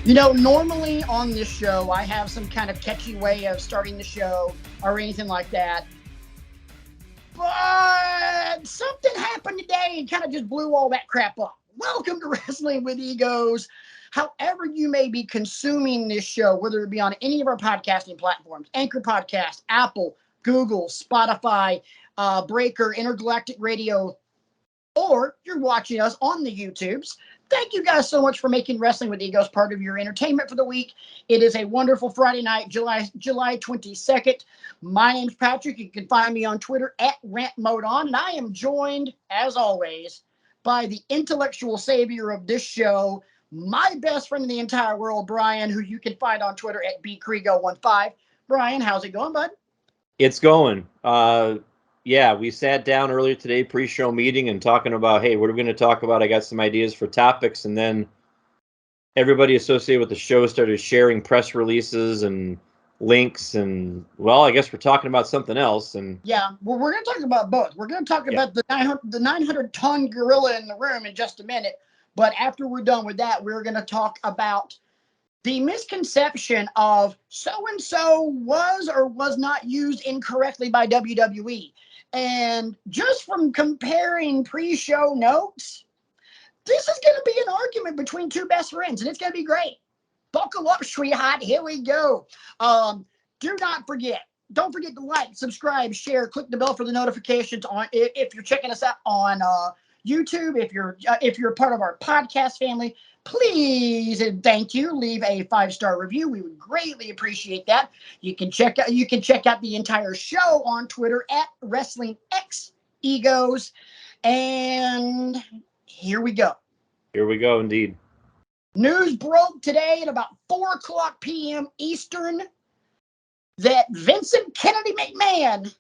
You know, normally on this show, I have some kind of catchy way of starting the show or anything like that. But something happened today and kind of just blew all that crap up. Welcome to Wrestling with Egos. However, you may be consuming this show, whether it be on any of our podcasting platforms, Anchor Podcast, Apple, Google, Spotify, Breaker, Intergalactic Radio, or you're watching us on the YouTubes. Thank you guys so much for making Wrestling with Egos part of your entertainment for the week. It is a wonderful Friday night, July 22nd. My name's Patrick. You can find me on Twitter at RantModeOn, and I am joined, as always, by the intellectual savior of this show, my best friend in the entire world, Brian, who you can find on Twitter at bcrigo15. Brian, how's it going, bud? It's going. Yeah, we sat down earlier today, pre-show meeting, and talking about, hey, what are we going to talk about? I got some ideas for topics, and then everybody associated with the show started sharing press releases and links, and well, I guess we're talking about something else. And yeah, well, we're going to talk about both. We're going to talk about the 900-ton gorilla in the room in just a minute. But after we're done with that, we're going to talk about the misconception of so-and-so was or was not used incorrectly by WWE. And just from comparing pre-show notes, this is going to be an argument between two best friends, and it's going to be great. Buckle up, sweetheart. Here we go. Do not forget. Don't forget to like, subscribe, share, click the bell for the notifications on if you're checking us out on YouTube. If you're a part of our podcast family, please and thank you. Leave a 5-star review. We would greatly appreciate that. You can check out the entire show on Twitter at WrestlingXEgos. And here we go. Here we go, indeed. News broke today at about 4:00 p.m. Eastern that Vincent Kennedy McMahon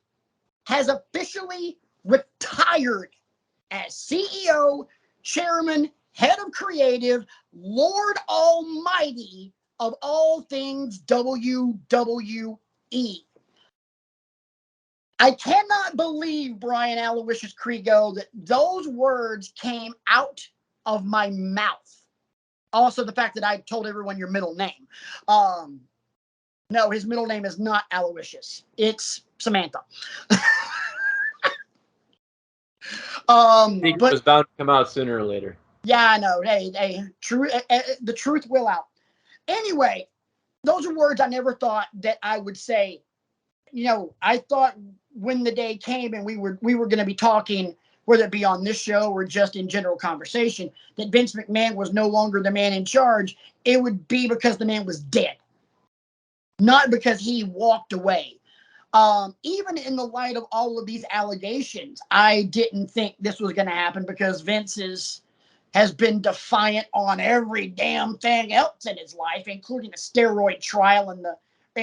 has officially retired as CEO, chairman, head of creative, Lord Almighty of all things WWE. I cannot believe, Brian Aloysius Krigo, that those words came out of my mouth. Also, the fact that I told everyone your middle name. No, his middle name is not Aloysius. It's Samantha. It was bound to come out sooner or later. Yeah, I know. Hey, the truth will out. Anyway, those are words I never thought that I would say. You know, I thought when the day came and we were going to be talking, whether it be on this show or just in general conversation, that Vince McMahon was no longer the man in charge, it would be because the man was dead, not because he walked away. Even in the light of all of these allegations, I didn't think this was going to happen because Vince has been defiant on every damn thing else in his life, including a steroid trial in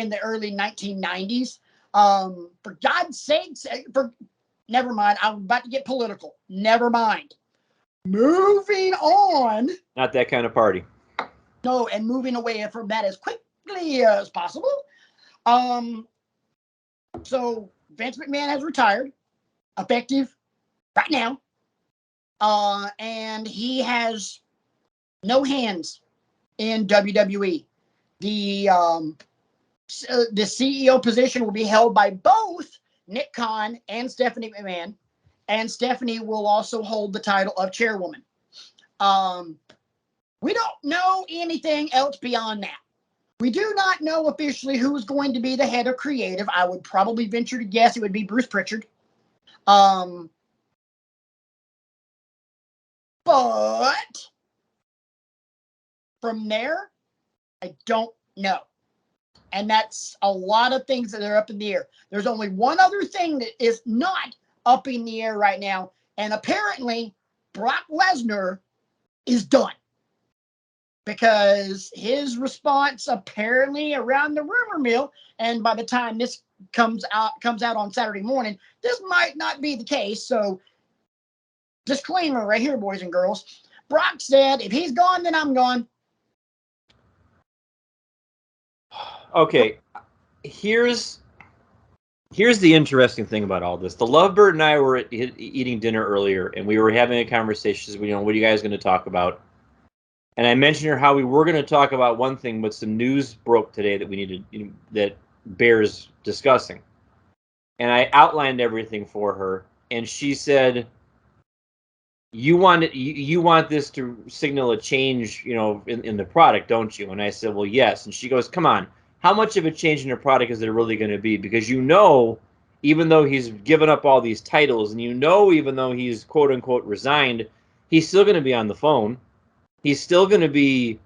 the early 1990s. For God's sakes, never mind. I'm about to get political. Never mind. Moving on. Not that kind of party. No, and moving away from that as quickly as possible. So Vince McMahon has retired, effective right now. And he has no hands in WWE. The CEO position will be held by both Nick Khan and Stephanie McMahon, and Stephanie will also hold the title of chairwoman. We don't know anything else beyond that. We do not know officially who's going to be the head of creative. I would probably venture to guess it would be Bruce Pritchard. But from there, I don't know. And that's a lot of things that are up in the air. There's only one other thing that is not up in the air right now. And apparently, Brock Lesnar is done. Because his response apparently around the rumor mill, and by the time this comes out on Saturday morning, this might not be the case. So, disclaimer right here, boys and girls. Brock said, if he's gone, then I'm gone. Okay, here's the interesting thing about all this. The Lovebird and I were eating dinner earlier, and we were having a conversation. You know, what are you guys going to talk about? And I mentioned her how we were going to talk about one thing, but some news broke today that we needed, that bears discussing. And I outlined everything for her, and she said, you want this to signal a change, in the product, don't you? And I said, well, yes. And she goes, come on, how much of a change in the product is there really going to be? Because even though he's given up all these titles, and even though he's quote unquote resigned, he's still going to be on the phone. He's still going to be,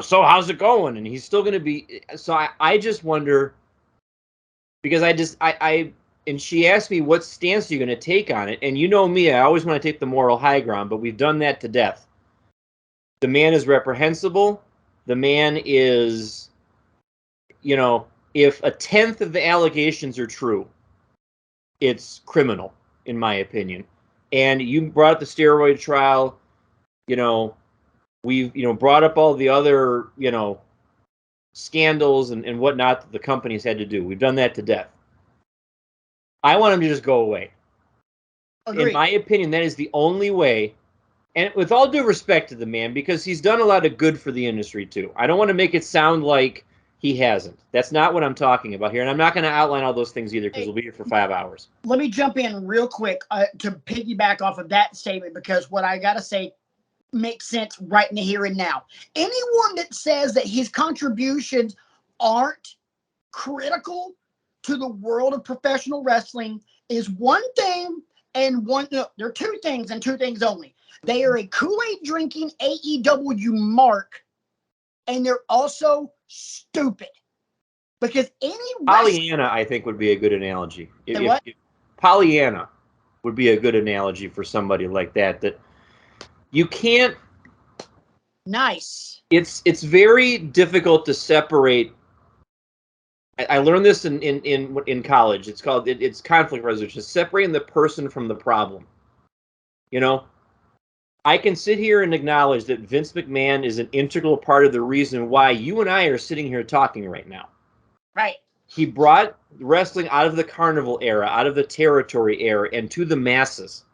so how's it going? And he's still going to be. So I just wonder, because and she asked me, what stance are you going to take on it? And you know me, I always want to take the moral high ground, but we've done that to death. The man is reprehensible. The man is, if a tenth of the allegations are true, it's criminal, in my opinion. And you brought up the steroid trial. We've, brought up all the other, scandals and whatnot that the companies had to do. We've done that to death. I want him to just go away. Agreed. In my opinion, that is the only way. And with all due respect to the man, because he's done a lot of good for the industry too. I don't want to make it sound like he hasn't. That's not what I'm talking about here. And I'm not going to outline all those things either, because we'll be here for 5 hours. Let me jump in real quick to piggyback off of that statement, because what I got to say makes sense right in the here and now. Anyone that says that his contributions aren't critical to the world of professional wrestling is one thing, and they're two things and two things only. They are a Kool-Aid drinking AEW mark, and they're also stupid. Because Pollyanna, I think, would be a good analogy. If Pollyanna would be a good analogy for somebody like that you can't. Nice. It's very difficult to separate. I learned this in college. It's called it's conflict resolution. Separating the person from the problem. I can sit here and acknowledge that Vince McMahon is an integral part of the reason why you and I are sitting here talking right now. Right. He brought wrestling out of the carnival era, out of the territory era, and to the masses.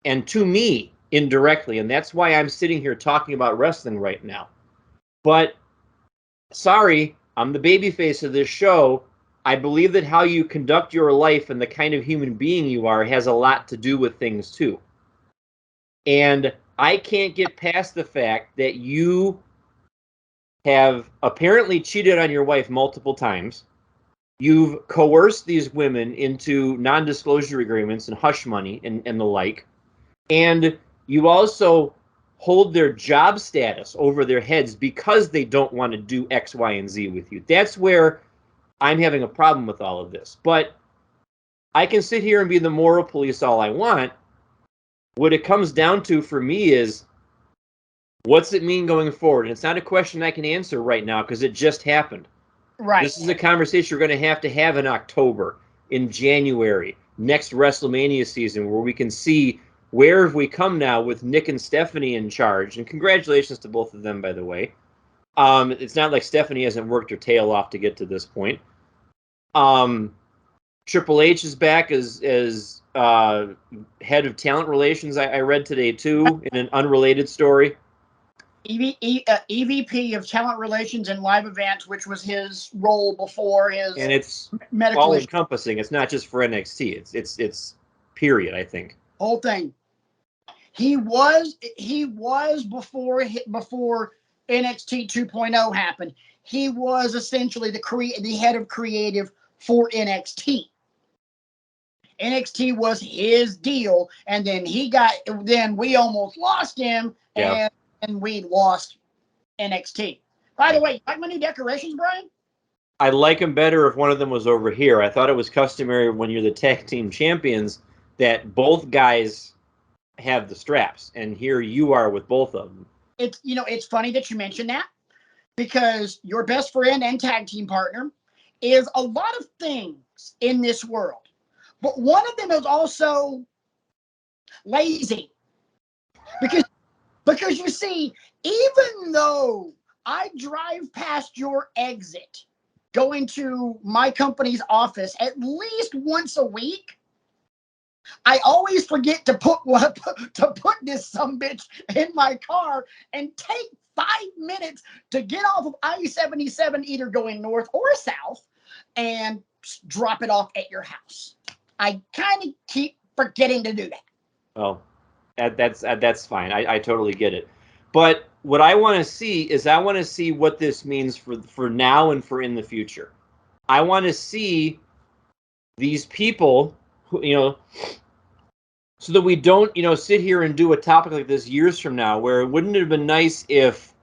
And to me, indirectly. And that's why I'm sitting here talking about wrestling right now. But, sorry, I'm the babyface of this show. I believe that how you conduct your life and the kind of human being you are has a lot to do with things, too. And I can't get past the fact that you have apparently cheated on your wife multiple times. You've coerced these women into non-disclosure agreements and hush money and the like. And you also hold their job status over their heads because they don't want to do X, Y, and Z with you. That's where I'm having a problem with all of this. But I can sit here and be the moral police all I want. What it comes down to for me is, what's it mean going forward? And it's not a question I can answer right now because it just happened. Right. This is a conversation we're going to have in October, in January, next WrestleMania season, where we can see where have we come now with Nick and Stephanie in charge. And congratulations to both of them, by the way. It's not like Stephanie hasn't worked her tail off to get to this point. Triple H is back as head of talent relations, I read today, too, in an unrelated story. EVP of talent relations and live events, which was his role before his and it's medical all encompassing. It's not just for NXT. It's period, I think. Whole thing. He was before NXT 2.0 happened. He was essentially the head of creative for NXT. NXT was his deal, and then we almost lost him, and we lost NXT. By the way, you like my new decorations, Brian? I like them better if one of them was over here. I thought it was customary when you're the tag team champions that both guys have the straps, and here you are with both of them. It's funny that you mentioned that, because your best friend and tag team partner is a lot of things in this world, but one of them is also lazy, because you see, even though I drive past your exit going to my company's office at least once a week, I always forget to put this sumbitch in my car and take 5 minutes to get off of I-77, either going north or south, and drop it off at your house. I kind of keep forgetting to do that. Oh, that's fine. I totally get it. But what I want to see is I want to see what this means for now and for in the future. I want to see these people who, so that we don't, sit here and do a topic like this years from now, where it wouldn't have been nice if,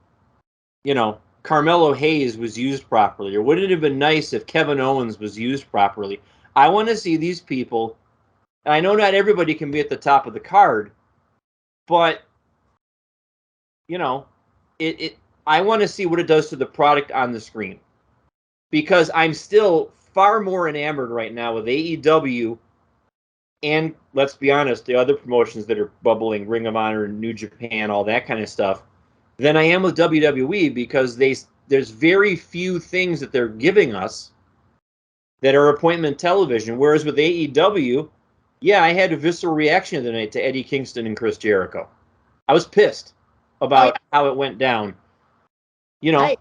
Carmelo Hayes was used properly, or wouldn't it have been nice if Kevin Owens was used properly? I want to see these people. And I know not everybody can be at the top of the card, but I want to see what it does to the product on the screen, because I'm still far more enamored right now with AEW and, let's be honest, the other promotions that are bubbling, Ring of Honor, New Japan, all that kind of stuff, than I am with WWE, because there's very few things that they're giving us that are appointment television. Whereas with AEW, yeah, I had a visceral reaction the night to Eddie Kingston and Chris Jericho. I was pissed about how it went down.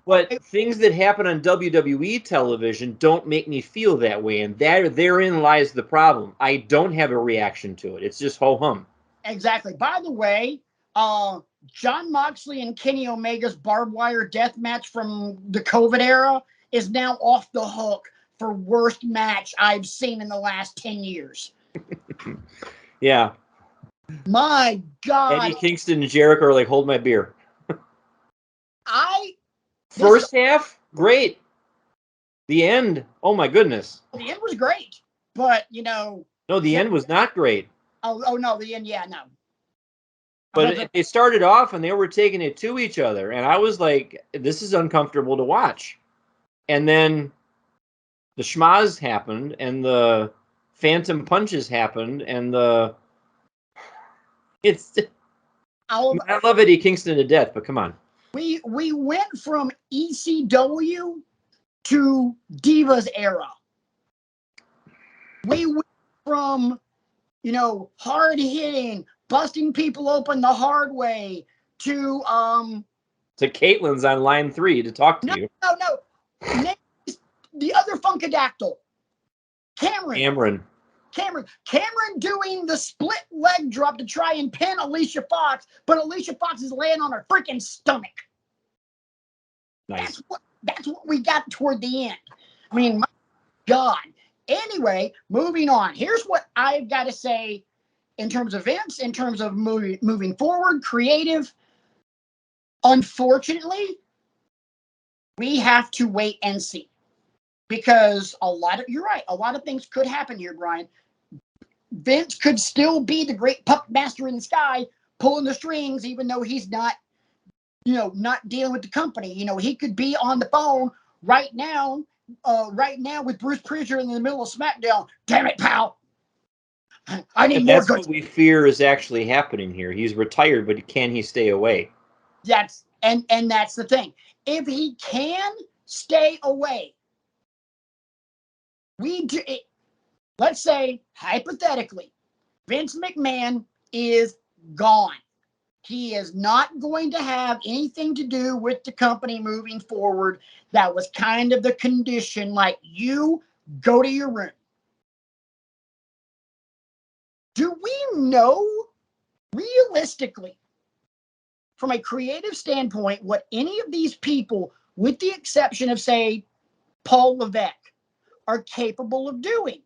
But things that happen on WWE television don't make me feel that way, and therein lies the problem. I don't have a reaction to it. It's just ho-hum. Exactly. By the way, Jon Moxley and Kenny Omega's barbed wire death match from the COVID era is now off the hook for worst match I've seen in the last 10 years. Yeah. My God. Eddie Kingston and Jericho are like, hold my beer. First half, great. The end, oh my goodness. The end was great, but No, the end was not great. Oh no, the end, yeah, no. But they started off and they were taking it to each other, and I was like, this is uncomfortable to watch. And then the schmaz happened, and the phantom punches happened, and I love Eddie Kingston to death, but come on. We went from ECW to Divas era. We went from, hard hitting, busting people open the hard way to Caitlin's on line 3 to talk to you. No. The other Funkadactyl. Cameron doing the split leg drop to try and pin Alicia Fox, but Alicia Fox is laying on her freaking stomach. Nice. That's what we got toward the end. I mean, my God. Anyway, moving on. Here's what I've got to say in terms of Vince, in terms of moving forward, creative. Unfortunately, we have to wait and see, because you're right, a lot of things could happen here, Brian. Vince could still be the great puppet master in the sky, pulling the strings, even though he's not, not dealing with the company. He could be on the phone right now with Bruce Prichard in the middle of SmackDown. Damn it, pal. I need more. That's what we fear is actually happening here. He's retired, but can he stay away? That's the thing. If he can stay away, let's say, hypothetically, Vince McMahon is gone. He is not going to have anything to do with the company moving forward. That was kind of the condition, like, you go to your room. Do we know, realistically, from a creative standpoint, what any of these people, with the exception of, say, Paul Levesque, are capable of doing?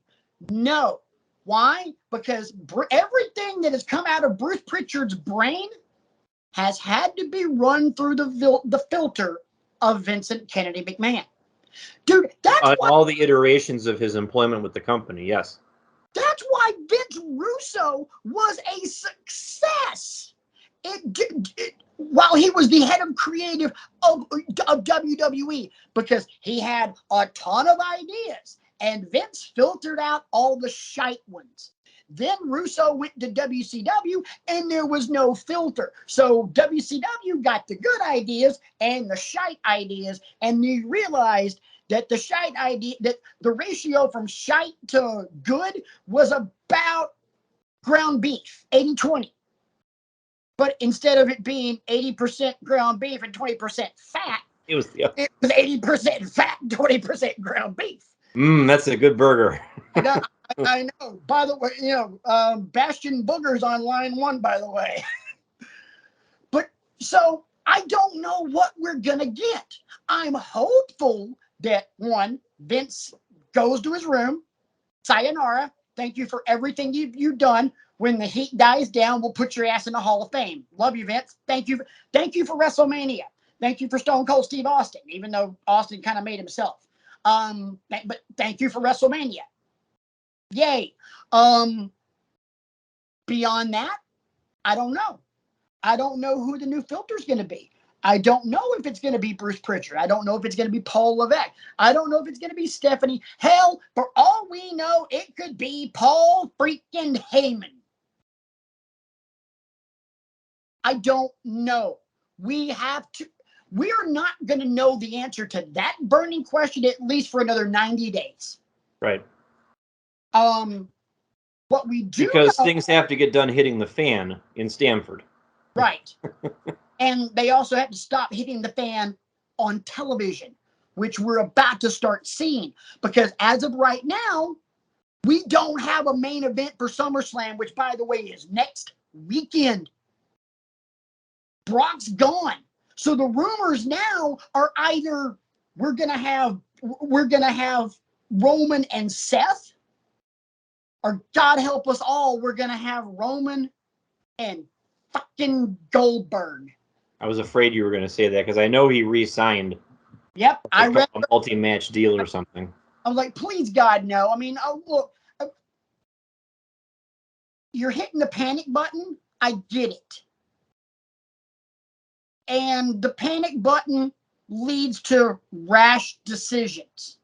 No. Why? Because everything that has come out of Bruce Prichard's brain has had to be run through the filter of Vincent Kennedy McMahon. Dude, that's all the iterations of his employment with the company, yes. That's why Vince Russo was a success. While he was the head of creative of WWE, because he had a ton of ideas, and Vince filtered out all the shite ones. Then Russo went to WCW, and there was no filter. So WCW got the good ideas and the shite ideas, and you realized that the shite idea, that the ratio from shite to good was about ground beef, 80-20. But instead of it being 80% ground beef and 20% fat, it was 80% fat, 20% ground beef. That's a good burger. I know. By the way, Bastion Booger's on line 1, by the way. But so I don't know what we're going to get. I'm hopeful that, one, Vince goes to his room. Sayonara. Thank you for everything you've done. When the heat dies down, we'll put your ass in the Hall of Fame. Love you, Vince. Thank you for WrestleMania. Thank you for Stone Cold Steve Austin, even though Austin kind of made himself. But thank you for WrestleMania. Yay. Beyond that, I don't know. I don't know who the new filter's going to be. I don't know if it's going to be Bruce Pritchard. I don't know if it's going to be Paul Levesque. I don't know if it's going to be Stephanie. Hell, for all we know, it could be Paul freaking Heyman. I don't know. We're not going to know the answer to that burning question at least for another 90 days. Right. What we do because know, things have to get done hitting the fan in Stamford. Right. And they also have to stop hitting the fan on television, which we're about to start seeing. Because as of right now, we don't have a main event for SummerSlam, which, by the way, is next weekend. Brock's gone. So the rumors now are either we're gonna have Roman and Seth, or God help us all, we're gonna have Roman and fucking Goldberg. I was afraid you were going to say that because I know he re-signed. Yep, I read a multi-match deal or something. I was like, please, God, no. I mean, look, you're hitting the panic button. I get it. And the panic button leads to rash decisions.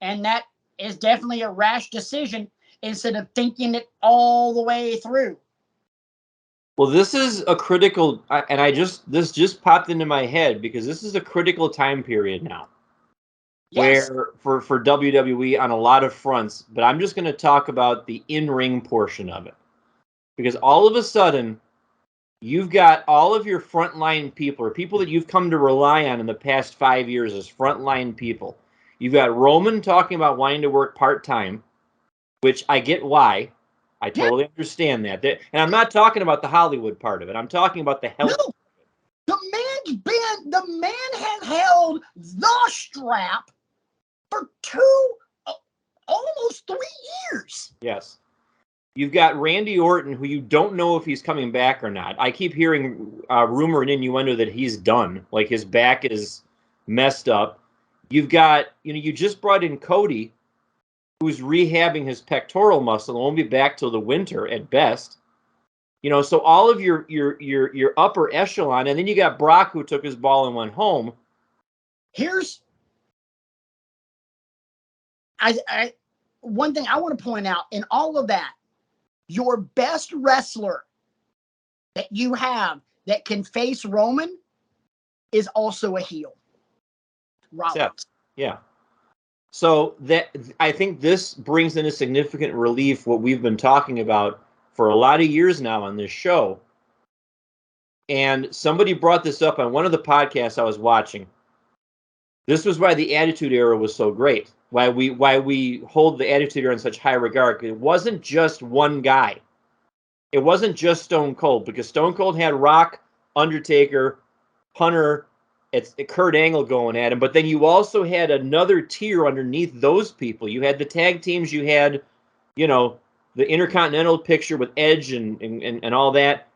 And that is definitely a rash decision instead of thinking it all the way through. Well, this is a critical, and this just popped into my head because this is a critical time period now. Yes. Where for WWE on a lot of fronts, but I'm just going to talk about the in-ring portion of it. Because all of a sudden, you've got all of your frontline people, or people that you've come to rely on in the past 5 years as frontline people. You've got Roman talking about wanting to work part-time, which I get why. I totally understand that. And I'm not talking about the Hollywood part of it. I'm talking about the health. No, the man has held the strap for almost 3 years. Yes. You've got Randy Orton, who you don't know if he's coming back or not. I keep hearing rumor and innuendo that he's done. Like his back is messed up. You've got, you just brought in Cody, who's rehabbing his pectoral muscle and won't be back till the winter at best. So all of your upper echelon, and then you got Brock, who took his ball and went home. Here's one thing I want to point out in all of that. Your best wrestler that you have that can face Roman is also a heel. Rollins. Yeah. So that I think this brings in a significant relief what we've been talking about for a lot of years now on this show. And somebody brought this up on one of the podcasts I was watching. This was why the Attitude Era was so great. Why we hold the Attitude Era in such high regard. It wasn't just one guy. It wasn't just Stone Cold, because Stone Cold had Rock, Undertaker, Hunter, it's Kurt Angle going at him. But then you also had another tier underneath those people. You had the tag teams. You had, the Intercontinental picture with Edge and all that.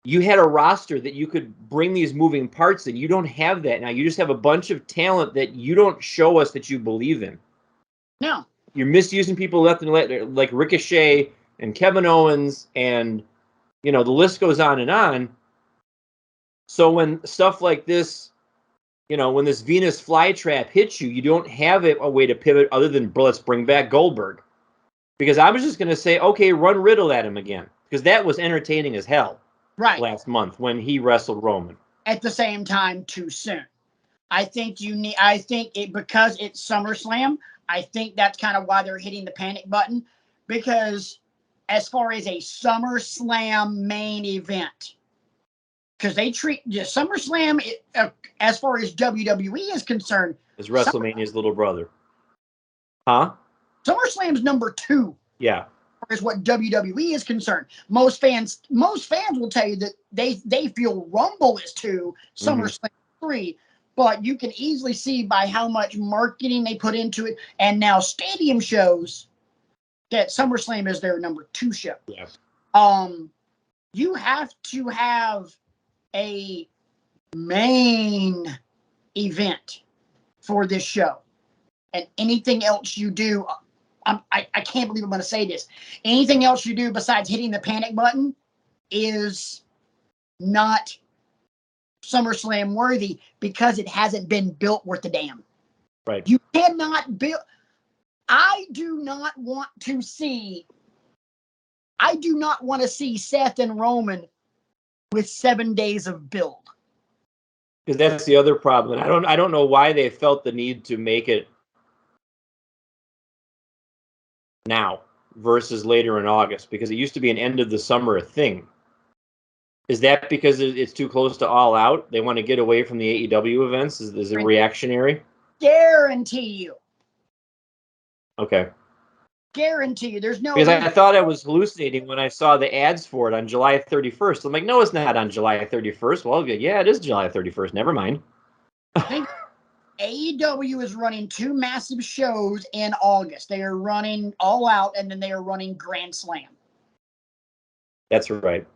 You had a roster that you could bring these moving parts in. You don't have that now. You just have a bunch of talent that you don't show us that you believe in. No. You're misusing people left and right, like Ricochet and Kevin Owens, and, the list goes on and on. So when stuff like this, when this Venus flytrap hits you, you don't have a way to pivot other than, let's bring back Goldberg. Because I was just going to say, okay, run Riddle at him again. Because that was entertaining as hell. Right. Last month when he wrestled Roman. At the same time, too soon. I think because it's SummerSlam, I think that's kind of why they're hitting the panic button. Because as far as a SummerSlam main event. Because they treat SummerSlam, as far as WWE is concerned, is WrestleMania's little brother. Huh? SummerSlam's number 2. Yeah. As what WWE is concerned. Most fans will tell you that they feel Rumble is 2, SummerSlam 3. But you can easily see by how much marketing they put into it, and now stadium shows, that SummerSlam is their number 2 show. Yeah. You have to have a main event for this show, and anything else you do, I can't believe I'm going to say this. Anything else you do besides hitting the panic button is not SummerSlam worthy, because it hasn't been built worth a damn. Right. You cannot build. I do not want to see Seth and Roman with 7 days of build. Because that's the other problem. I don't know why they felt the need to make it now versus later in August, because it used to be an end of the summer thing. Is that because it's too close to All Out? They want to get away from the AEW events? Is it reactionary? Guarantee you. Okay. Guarantee you. There's no. Because I thought I was hallucinating when I saw the ads for it on July 31st. I'm like, no, it's not on July 31st. Well, yeah, it is July 31st. Never mind. AEW is running 2 massive shows in August. They are running All Out, and then they are running Grand Slam. That's right.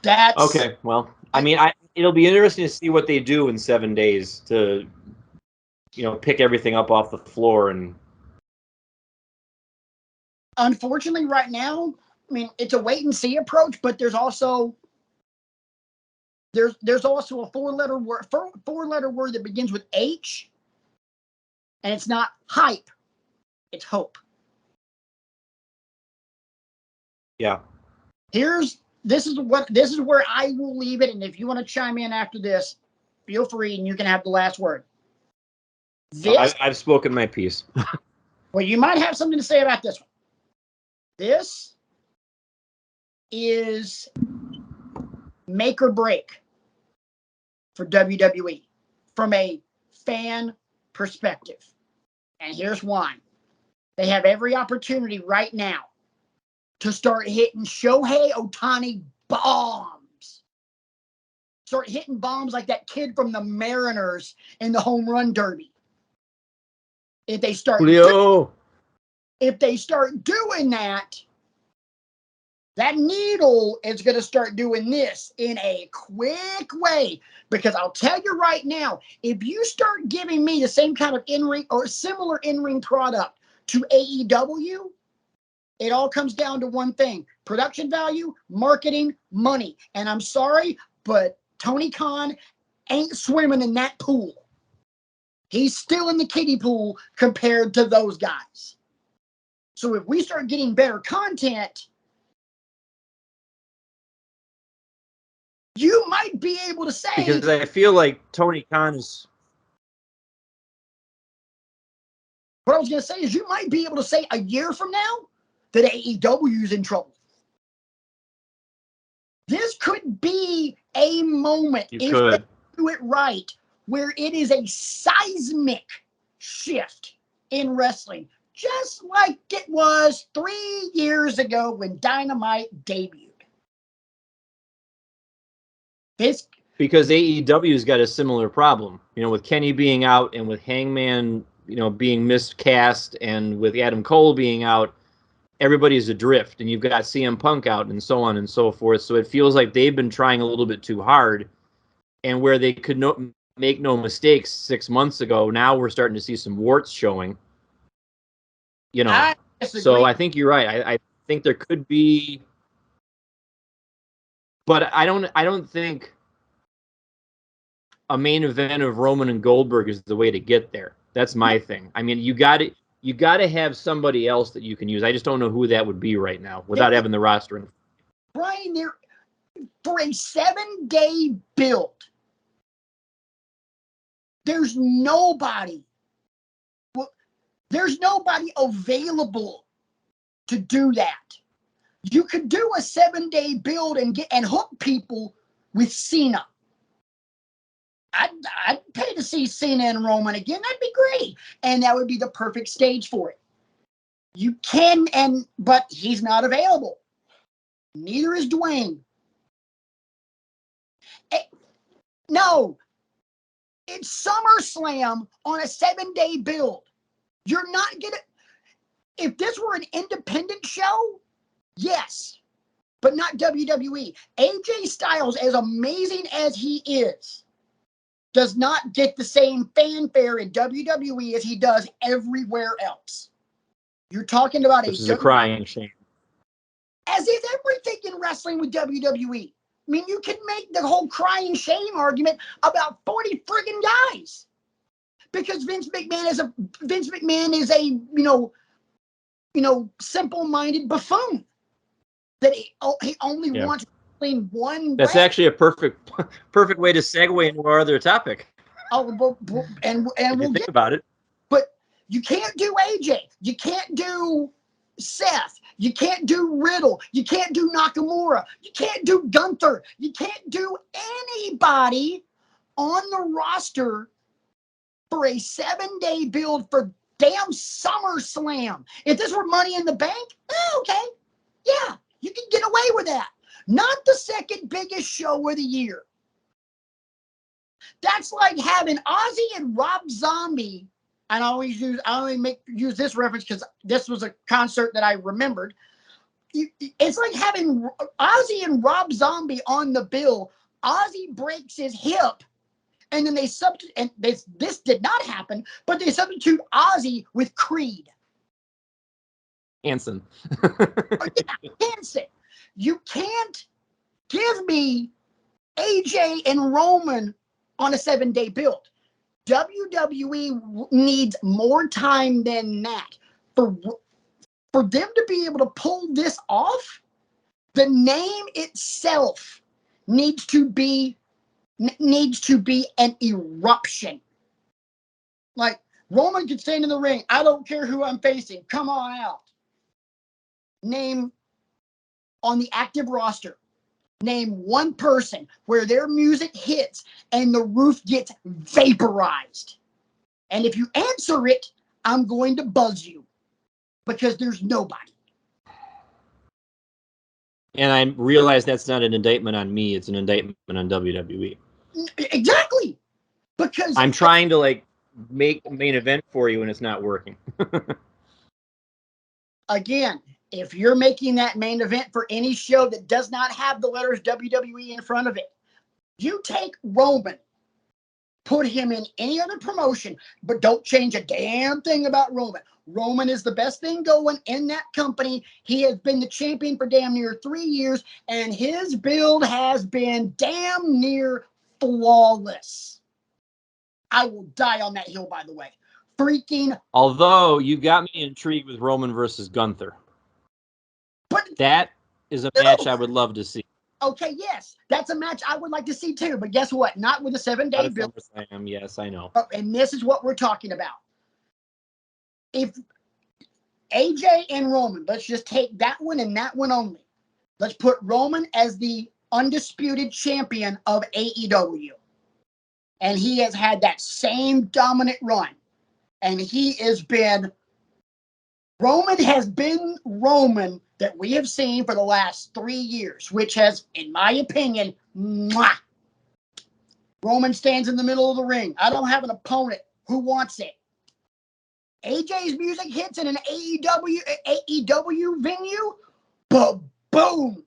That's okay. Well, I mean, it'll be interesting to see what they do in 7 days to, pick everything up off the floor. And unfortunately, right now, I mean, it's a wait and see approach, but there's also a 4-letter word that begins with H, and it's not hype, it's hope. Yeah. This is where I will leave it, and if you want to chime in after this, feel free, and you can have the last word. I've spoken my piece. Well, you might have something to say about this one. This is make or break for WWE from a fan perspective. And here's why. They have every opportunity right now to start hitting Shohei Ohtani bombs. Start hitting bombs like that kid from the Mariners in the home run derby. If they start doing that, that needle is going to start doing this in a quick way. Because I'll tell you right now, if you start giving me the same kind of in-ring or similar in-ring product to AEW, it all comes down to one thing: production value, marketing, money. And I'm sorry, but Tony Khan ain't swimming in that pool. He's still in the kiddie pool compared to those guys. So if we start getting better content, you might be able to say... Because I feel like Tony Khan is... What I was going to say is you might be able to say a year from now that AEW is in trouble. This could be a moment, if they do it right, where it is a seismic shift in wrestling, just like it was 3 years ago when Dynamite debuted. Because AEW's got a similar problem, with Kenny being out and with Hangman, being miscast, and with Adam Cole being out, everybody's adrift, and you've got CM Punk out and so on and so forth. So it feels like they've been trying a little bit too hard, and where they could make no mistakes 6 months ago, now we're starting to see some warts showing. So I think you're right. I think there could be, but I don't think a main event of Roman and Goldberg is the way to get there. That's my thing. I mean, you got to have somebody else that you can use. I just don't know who that would be right now without having the roster. Brian, there for a 7-day build, there's nobody available to do that. You could do a 7-day build and hook people with Cena. I'd pay to see Cena and Roman again. That'd be great. And that would be the perfect stage for it. You can, but he's not available. Neither is Dwayne. No. It's SummerSlam on a 7-day build. You're not going to... If this were an independent show, yes. But not WWE. AJ Styles, as amazing as he is, does not get the same fanfare in WWE as he does everywhere else. You're talking about which is a crying shame. As is everything in wrestling with WWE. I mean, you can make the whole crying shame argument about 40 friggin' guys. Because Vince McMahon is a simple-minded buffoon. That he only wants one. That's brand. Actually a perfect way to segue into our other topic. Oh, and we'll think about it. But you can't do AJ. You can't do Seth. You can't do Riddle. You can't do Nakamura. You can't do Gunther. You can't do anybody on the roster for a 7-day build for damn SummerSlam. If this were Money in the Bank, okay. Yeah, you can get away with that. Not the second biggest show of the year. That's like having Ozzy and Rob Zombie. And I only use this reference because this was a concert that I remembered. It's like having Ozzy and Rob Zombie on the bill. Ozzy breaks his hip, and then they substitute. And this did not happen, but they substitute Ozzy with Creed. Hanson. Hanson. You can't give me AJ and Roman on a 7-day build. WWE needs more time than that. For them to be able to pull this off, the name itself needs to be an eruption. Like, Roman can stand in the ring. I don't care who I'm facing. Come on out. Name on the active roster. Name one person where their music hits and the roof gets vaporized. And if you answer it, I'm going to buzz you because there's nobody. And I realize that's not an indictment on me. It's an indictment on WWE. Exactly. Because I'm trying to make a main event for you and it's not working. Again, if you're making that main event for any show that does not have the letters WWE in front of it, you take Roman, put him in any other promotion, but don't change a damn thing about Roman. Roman is the best thing going in that company. He has been the champion for damn near 3 years, and his build has been damn near flawless. I will die on that hill, by the way. Although you got me intrigued with Roman versus Gunther. But that is a match I would love to see. Okay, yes, that's a match I would like to see too. But guess what? Not with a 7-day build. Yes, I know. And this is what we're talking about. If AJ and Roman, let's just take that one and that one only. Let's put Roman as the undisputed champion of AEW. And he has had that same dominant run. And Roman has been Roman that we have seen for the last 3 years, which has, in my opinion, Roman stands in the middle of the ring. I don't have an opponent. Who wants it? AJ's music hits in an AEW venue, boom,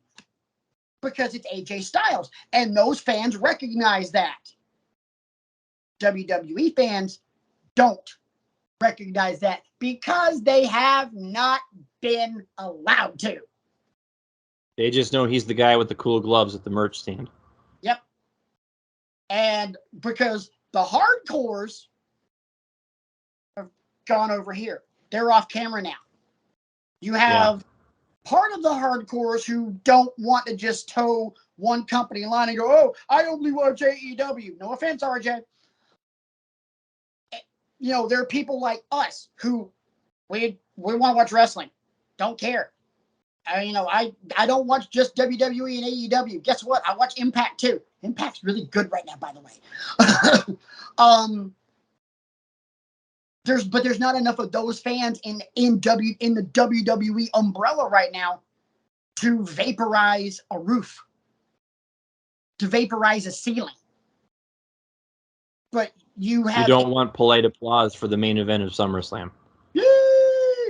because it's AJ Styles, and those fans recognize that. WWE fans don't recognize that because they have not been allowed to. They just know he's the guy with the cool gloves at the merch stand. Yep. And because the hardcores have gone over here. They're off camera now. You have part of the hardcores who don't want to just toe one company line and go, oh, I only watch AEW. No offense, RJ. There are people like us who we want to watch wrestling. Don't care. I don't watch just WWE and AEW. Guess what? I watch Impact too. Impact's really good right now, by the way. There's not enough of those fans in the WWE umbrella right now to vaporize a roof, to vaporize a ceiling. But you don't want polite applause for the main event of SummerSlam.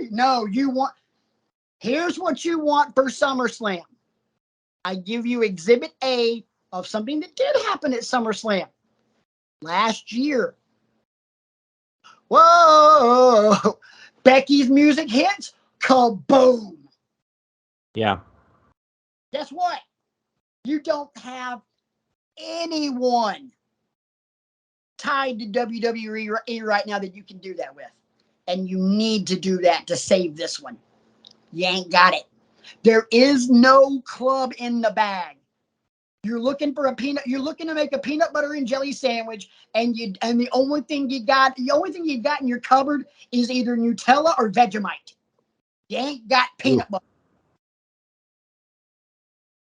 No, here's what you want for SummerSlam. I give you Exhibit A of something that did happen at SummerSlam last year. Whoa! Becky's music hits, kaboom! Yeah. Guess what? You don't have anyone tied to WWE right now that you can do that with. And you need to do that to save this one. You ain't got it. There is no club in the bag. You're looking to make a peanut butter and jelly sandwich, and the only thing you got in your cupboard is either Nutella or Vegemite. You ain't got peanut butter.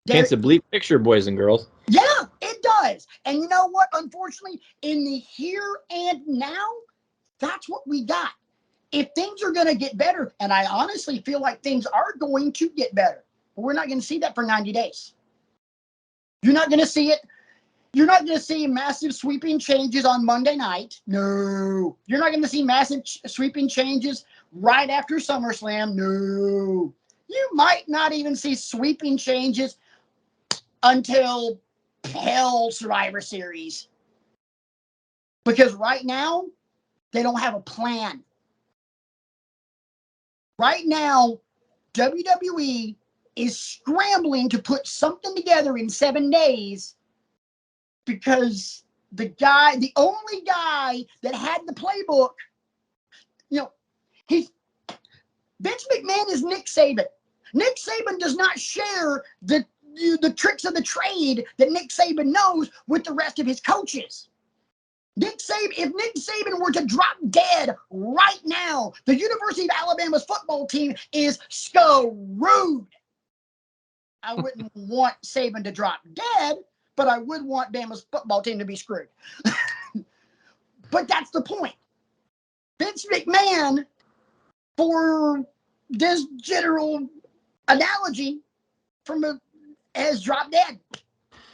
Paints a bleak picture, boys and girls. Yeah, it does. And you know what? Unfortunately, in the here and now, that's what we got. If things are going to get better, and I honestly feel like things are going to get better, but we're not going to see that for 90 days. You're not going to see it. You're not going to see massive sweeping changes on Monday night. No. You're not going to see massive sweeping changes right after SummerSlam. No. You might not even see sweeping changes until hell Survivor Series. Because right now, they don't have a plan. Right now, WWE is scrambling to put something together in 7 days because the only guy that had the playbook, Vince McMahon is Nick Saban. Nick Saban does not share the tricks of the trade that Nick Saban knows with the rest of his coaches. If Nick Saban were to drop dead right now, the University of Alabama's football team is screwed. I wouldn't want Saban to drop dead, but I would want Bama's football team to be screwed. But that's the point. Vince McMahon, for this general analogy, has dropped dead.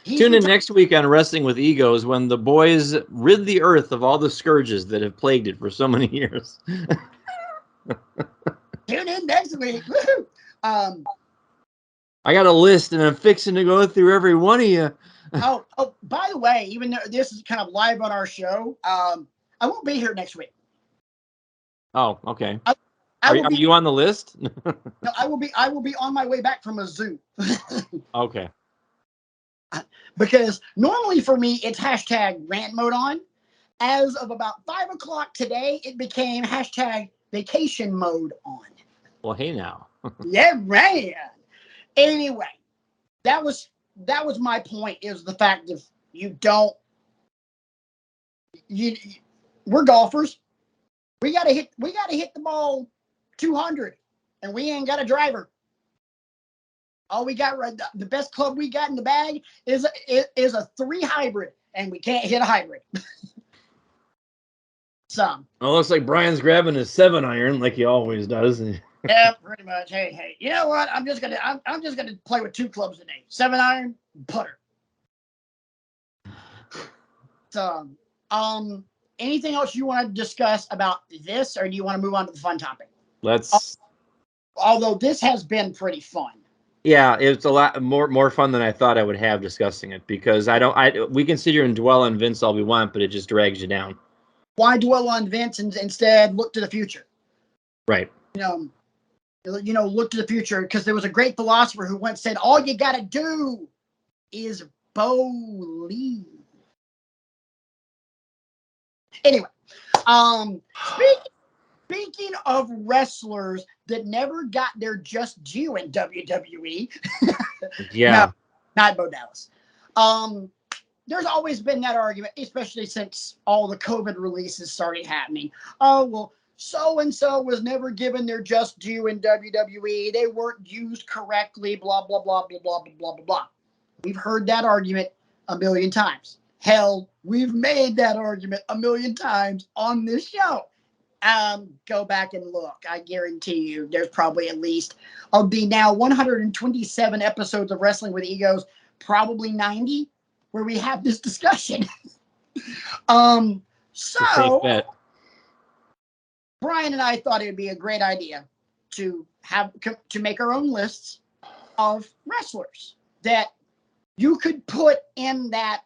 Tune in next week on Wrestling with Egos when the boys rid the earth of all the scourges that have plagued it for so many years. Tune in next week. I got a list and I'm fixing to go through every one of you. Oh, by the way, even though this is kind of live on our show, I won't be here next week. Oh, okay. Are you on the list? No, I will be on my way back from a zoo. Okay. Because normally for me, it's hashtag rant mode on. As of about 5 o'clock today, it became hashtag vacation mode on. Well, hey now. Yeah, man. Anyway, that was my point, is the fact that we're golfers. We gotta hit the ball 200, and we ain't got a driver. All we got, the best club we got in the bag is a 3 hybrid, and we can't hit a hybrid. Well, it looks like Brian's grabbing his 7-iron like he always does. Yeah, pretty much. Hey, you know what? I'm just gonna play with 2 clubs today: 7-iron, putter. So, anything else you want to discuss about this, or do you want to move on to the fun topic? Let's. Although this has been pretty fun. Yeah, it's a lot more fun than I thought I would have discussing it, because we can sit here and dwell on Vince all we want, but it just drags you down. Why dwell on Vince and instead look to the future? Right. Look to the future, because there was a great philosopher who once said, all you got to do is believe. Anyway, speaking of wrestlers that never got their just due in WWE. Yeah. No, not Bo Dallas. There's always been that argument, especially since all the COVID releases started happening. Oh, well, so-and-so was never given their just due in WWE. They weren't used correctly, blah, blah, blah, blah, blah, blah, blah, blah. We've heard that argument a million times. Hell, we've made that argument a million times on this show. Go back and look. I guarantee you there's probably at least, of the now 127 episodes of Wrestling with Egos, probably 90 where we have this discussion. So Brian and I thought it would be a great idea to make our own lists of wrestlers that you could put in that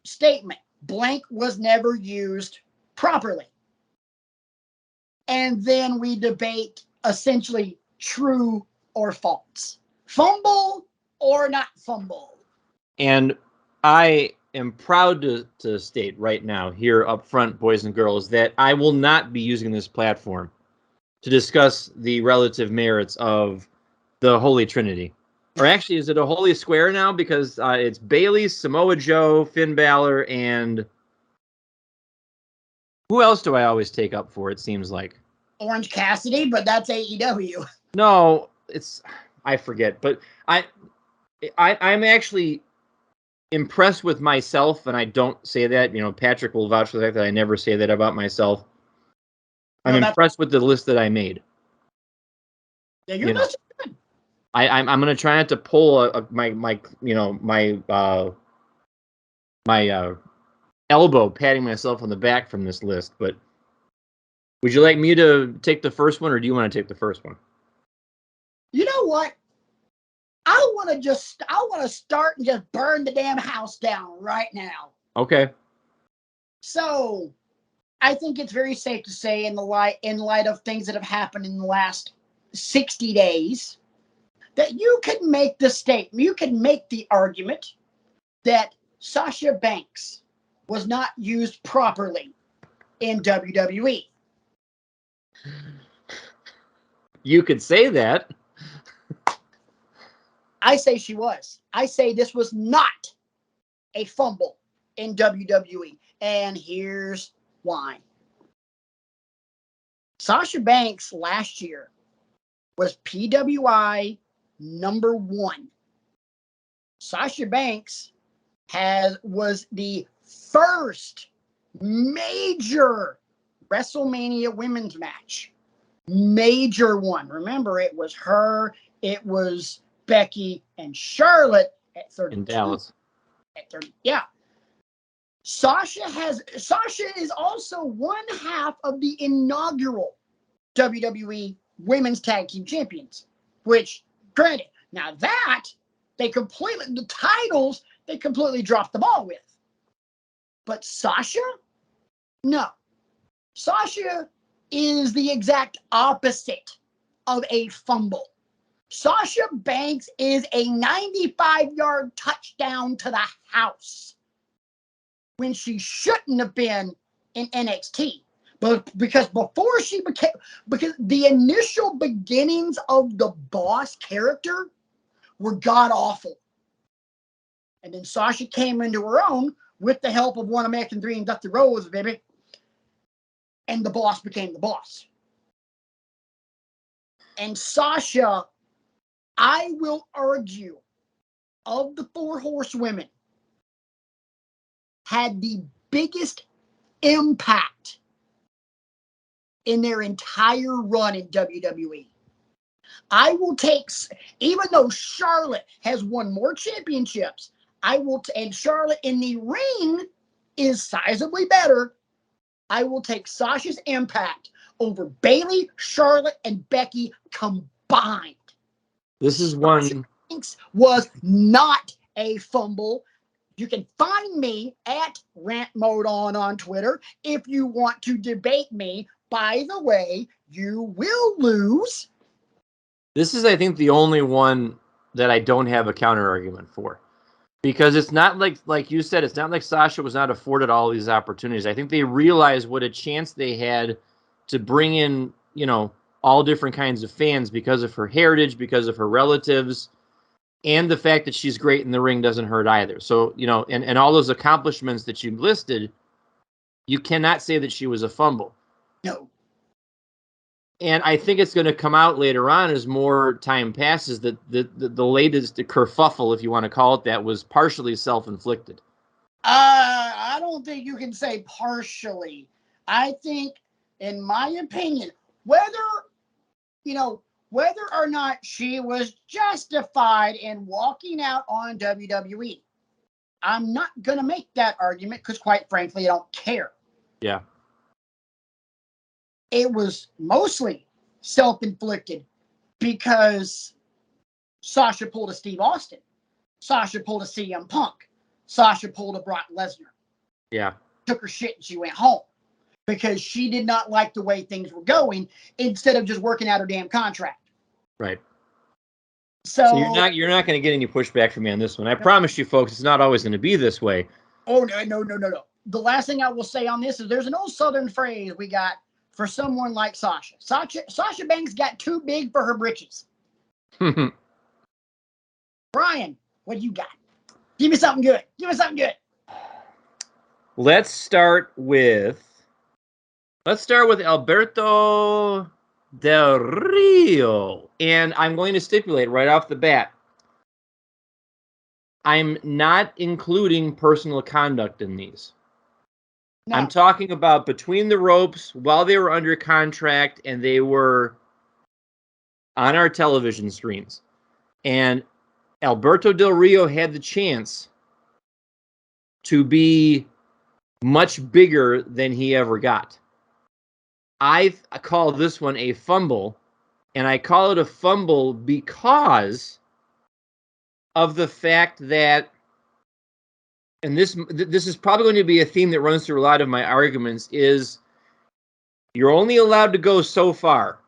statement. Blank was never used properly. And then we debate essentially true or false. Fumble or not fumble. And I am proud to state right now here up front, boys and girls, that I will not be using this platform to discuss the relative merits of the Holy Trinity. Or actually, is it a Holy Square now? Because it's Bayley, Samoa Joe, Finn Balor, and who else do I always take up for, it seems like? Orange Cassidy, but that's AEW. No, I forget. But I'm actually impressed with myself, and I don't say that. You know, Patrick will vouch for the fact that I never say that about myself. I'm impressed with the list that I made. Yeah, your list is good. I'm going to try not to pull my elbow patting myself on the back from this list, but would you like me to take the first one, or do you want to take the first one? You know what? I want to start and just burn the damn house down right now. Okay. So, I think it's very safe to say in light of things that have happened in the last 60 days that you can make the statement, you can make the argument that Sasha Banks was not used properly in WWE. You could say that. I say she was. I say this was not a fumble in WWE. And here's why. Sasha Banks last year was PWI #1. Sasha Banks was the first major WrestleMania women's match. Major one. Remember, it was her, it was Becky and Charlotte at 32. In Dallas. At 30, yeah. Sasha is also one half of the inaugural WWE Women's Tag Team Champions, which, granted, now that the titles, they completely dropped the ball with. But Sasha? No. Sasha is the exact opposite of a fumble. Sasha Banks is a 95-yard touchdown to the house when she shouldn't have been in NXT. But because the initial beginnings of the Boss character were god-awful. And then Sasha came into her own with the help of One American Dream, Dusty Rhodes, baby. And the Boss became the Boss. And Sasha, I will argue, of the 4 horsewomen, had the biggest impact in their entire run in WWE. I will take, even though Charlotte has won more championships, and Charlotte in the ring is sizably better, I will take Sasha's impact over Bayley, Charlotte, and Becky combined. This is one. Banks was not a fumble. You can find me at Rant Mode on Twitter if you want to debate me. By the way, you will lose. This is, I think, the only one that I don't have a counter argument for. Because it's not like you said, it's not like Sasha was not afforded all these opportunities. I think they realized what a chance they had to bring in, all different kinds of fans because of her heritage, because of her relatives, and the fact that she's great in the ring doesn't hurt either. So, and all those accomplishments that you listed, you cannot say that she was a fumble. No. And I think it's going to come out later on as more time passes that the latest kerfuffle, if you want to call it that, was partially self-inflicted. I don't think you can say partially. I think, in my opinion, whether or not she was justified in walking out on WWE, I'm not going to make that argument because, quite frankly, I don't care. Yeah. It was mostly self-inflicted because Sasha pulled a Steve Austin. Sasha pulled a CM Punk. Sasha pulled a Brock Lesnar. Yeah. Took her shit and she went home because she did not like the way things were going instead of just working out her damn contract. Right. So you're not going to get any pushback from me on this one. I promise you, folks, it's not always going to be this way. Oh, no. The last thing I will say on this is there's an old Southern phrase we got for someone like Sasha. Sasha Banks got too big for her britches. Brian, what do you got? Give me something good. Let's start with Alberto Del Rio. And I'm going to stipulate right off the bat, I'm not including personal conduct in these. No. I'm talking about between the ropes while they were under contract and they were on our television screens. And Alberto Del Rio had the chance to be much bigger than he ever got. I call this one a fumble, and I call it a fumble because of the fact that, and this is probably going to be a theme that runs through a lot of my arguments, is you're only allowed to go so far.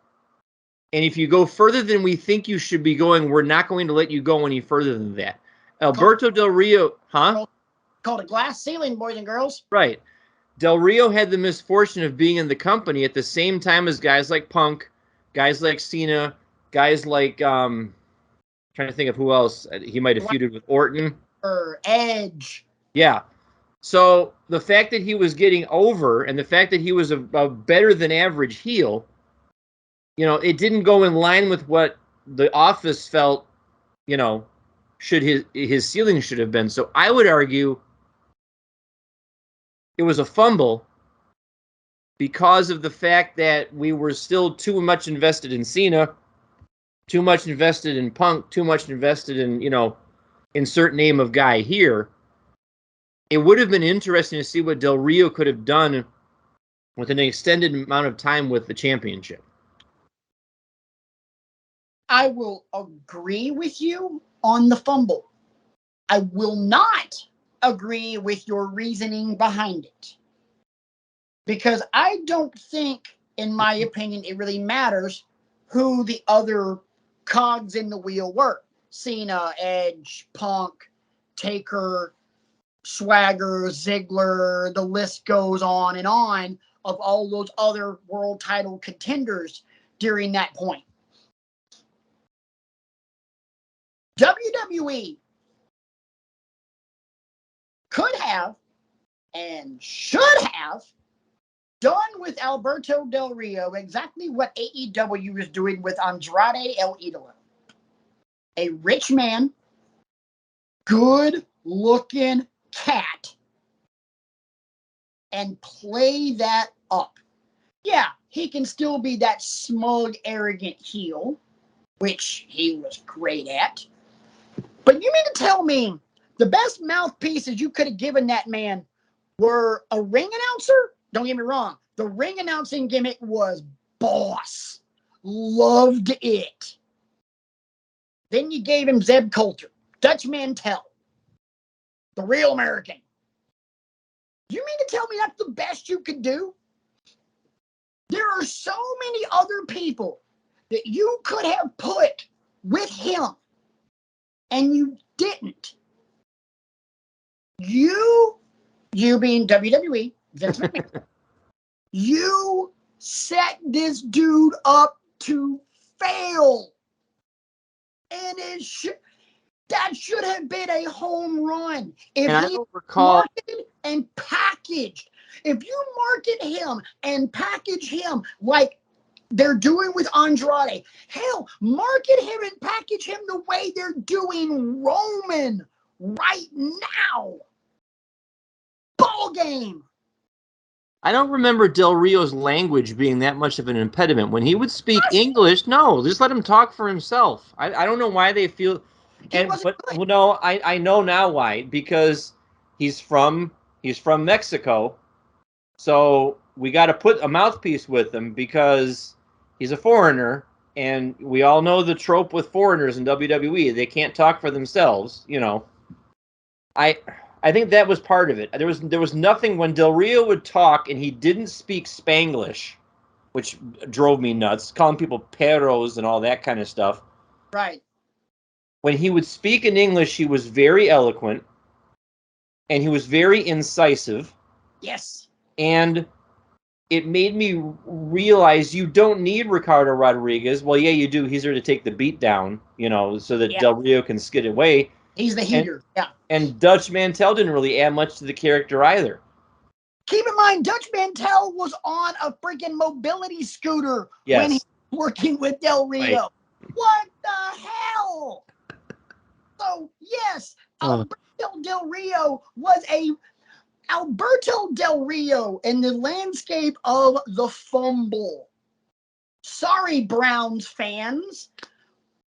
And if you go further than we think you should be going, we're not going to let you go any further than that. Alberto Del Rio, called a glass ceiling, boys and girls. Right. Del Rio had the misfortune of being in the company at the same time as guys like Punk, guys like Cena, guys like, trying to think of who else he might have feuded with, Orton. Or Edge. Yeah. So the fact that he was getting over and the fact that he was a better than average heel, it didn't go in line with what the office felt, should his ceiling should have been. So I would argue it was a fumble because of the fact that we were still too much invested in Cena, too much invested in Punk, too much invested in, insert name of guy here. It would have been interesting to see what Del Rio could have done with an extended amount of time with the championship. I will agree with you on the fumble. I will not agree with your reasoning behind it. Because I don't think, in my opinion, it really matters who the other cogs in the wheel were. Cena, Edge, Punk, Taker, Swagger, Ziggler, the list goes on of all those other world title contenders during that point. WWE could have and should have done with Alberto Del Rio exactly what AEW is doing with Andrade El Idolo. A rich man, good-looking cat, and play that up. Yeah, he can still be that smug, arrogant heel, which he was great at. But you mean to tell me the best mouthpieces you could have given that man were a ring announcer? Don't get me wrong. The ring announcing gimmick was boss. Loved it. Then you gave him Zeb Coulter, Dutch Mantel, the Real American. You mean to tell me that's the best you could do? There are so many other people that you could have put with him, and you didn't. You being WWE, Vince McMahon, you set this dude up to fail. And that should have been a home run. If he marketed and packaged, if you market him and package him like they're doing with Andrade. Hell, market him and package him the way they're doing Roman right now. Ball game. I don't remember Del Rio's language being that much of an impediment. When he would speak English, no, just let him talk for himself. I don't know why they feel. Well, no, I know now why. Because he's from Mexico, so we got to put a mouthpiece with him because he's a foreigner, and we all know the trope with foreigners in WWE. They can't talk for themselves, you know. I think that was part of it. There was nothing when Del Rio would talk and he didn't speak Spanglish, which drove me nuts, calling people perros and all that kind of stuff. Right. When he would speak in English, he was very eloquent and he was very incisive. Yes. And it made me realize you don't need Ricardo Rodriguez. Well, yeah, you do. He's there to take the beat down, you know, so that Del Rio can skid away. He's the heater. And Dutch Mantel didn't really add much to the character either. Keep in mind, Dutch Mantel was on a freaking mobility scooter when he was working with Del Rio. Right. What the hell? So, yes, Alberto Del Rio in the landscape of the fumble. Sorry, Browns fans.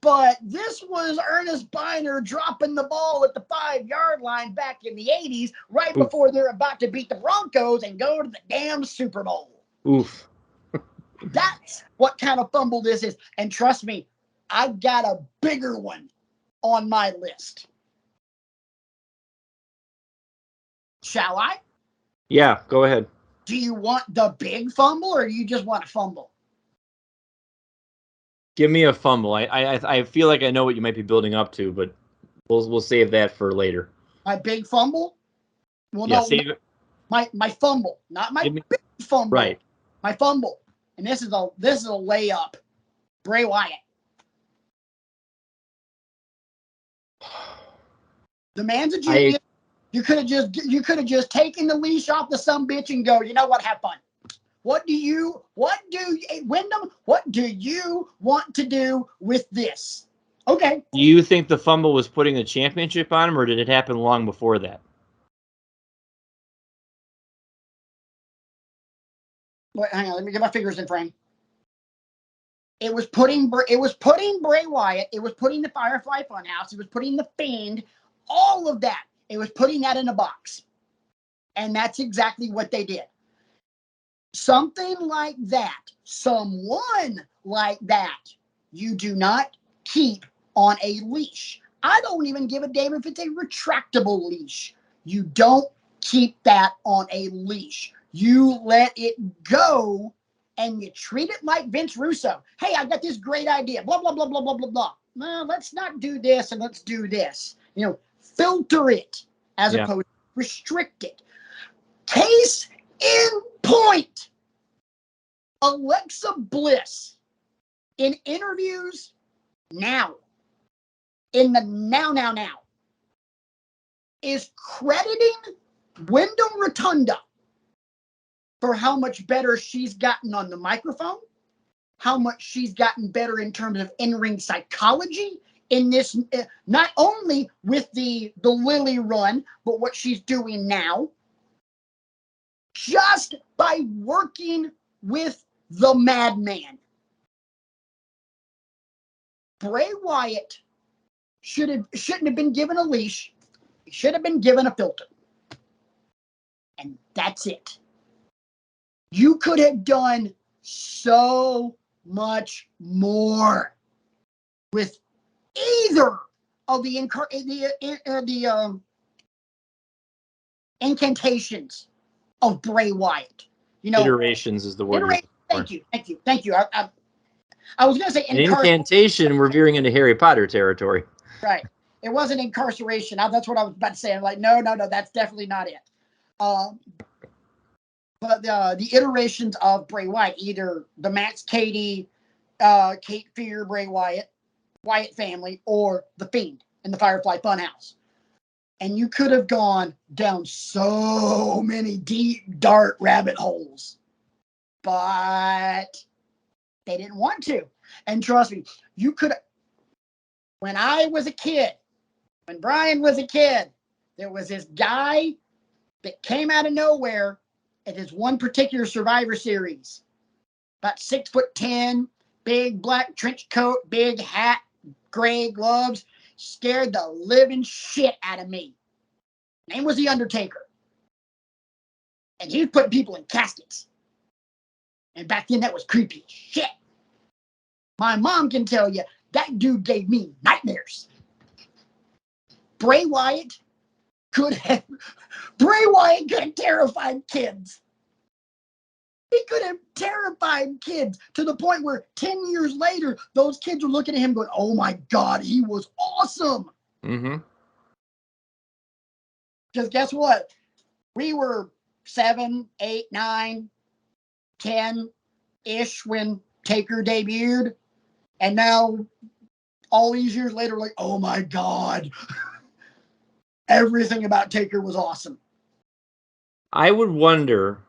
But this was Ernest Biner dropping the ball at the 5-yard line back in the 80s, right before they're about to beat the Broncos and go to the damn Super Bowl. Oof. That's what kind of fumble this is. And trust me, I've got a bigger one on my list. Shall I? Yeah, go ahead. Do you want the big fumble or do you just want a fumble? Give me a fumble. I feel like I know what you might be building up to, but we'll save that for later. My big fumble? Well, yeah, no, save it. My fumble, not my big fumble. Right. My fumble, and this is a layup. Bray Wyatt. The man's a genius. You could have just taken the leash off the sumbitch and go, you know what? Have fun. Wyndham, what do you want to do with this? Okay. Do you think the fumble was putting the championship on him, or did it happen long before that? Wait, hang on, let me get my fingers in frame. It was putting Bray Wyatt, it was putting the Firefly Funhouse, it was putting the Fiend, all of that. It was putting that in a box. And that's exactly what they did. Something like that, someone like that, you do not keep on a leash. I don't even give a damn if it's a retractable leash. You don't keep that on a leash. You let it go and you treat it like Vince Russo. Hey, I got this great idea. Blah, blah, blah, blah, blah, blah, blah. No, let's not do this and let's do this. You know, filter it as opposed to restrict it. Case in point. Alexa Bliss in interviews now, in the now, is crediting Wyndham Rotunda for how much better she's gotten on the microphone, how much she's gotten better in terms of in-ring psychology in this, not only with the Lily run, but what she's doing now, just by working with the Madman. Bray Wyatt shouldn't have been given a leash. He should have been given a filter. And that's it. You could have done so much more with either of the incantations of Bray Wyatt. You know, iterations is the word. Thank you. I was going to say incantation. We're veering into Harry Potter territory. Right. It wasn't incarceration. That's what I was about to say. I'm like, no, that's definitely not it. But the iterations of Bray Wyatt, either the Max Cady, Kate Fear, Bray Wyatt family, or the Fiend in the Firefly Funhouse. And you could have gone down so many deep, dark rabbit holes. But They didn't want to. And trust me, you could, when I was a kid, when Brian was a kid, there was this guy that came out of nowhere at his one particular Survivor Series. About 6'10", big black trench coat, big hat, gray gloves, scared the living shit out of me. Name was The Undertaker. And he was putting people in caskets. And back then that was creepy as shit. My mom can tell you that dude gave me nightmares. Bray Wyatt could have terrified kids. He could have terrified kids to the point where 10 years later, those kids were looking at him going, oh my God, he was awesome. Mm-hmm. Because guess what? We were 7, 8, 9, 10-ish when Taker debuted. And now, all these years later, like, oh my God. Everything about Taker was awesome. I would wonder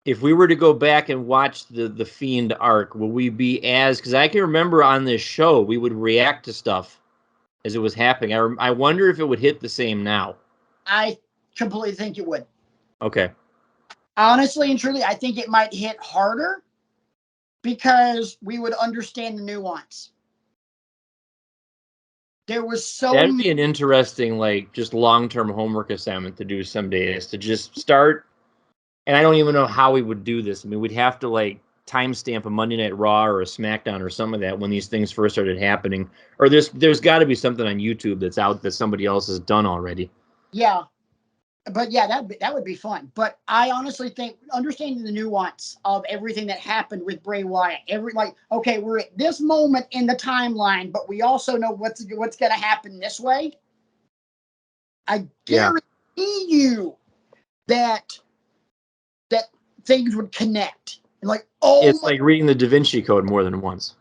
if we were to go back and watch the Fiend arc, will we be as, because I can remember on this show, we would react to stuff as it was happening. I wonder if it would hit the same now. I completely think it would. Okay. Honestly and truly, I think it might hit harder because we would understand the nuance. There was so That'd be an interesting, like, just long-term homework assignment to do someday, is to just start, and I don't even know how we would do this. I mean, we'd have to, like, timestamp a Monday Night Raw or a SmackDown or some of that when these things first started happening. Or there's got to be something on YouTube that's out that somebody else has done already. Yeah. But yeah, that would be fun. But I honestly think understanding the nuance of everything that happened with Bray Wyatt, okay, we're at this moment in the timeline, but we also know what's going to happen this way. I guarantee you that things would connect. Like, it's like reading the Da Vinci Code more than once.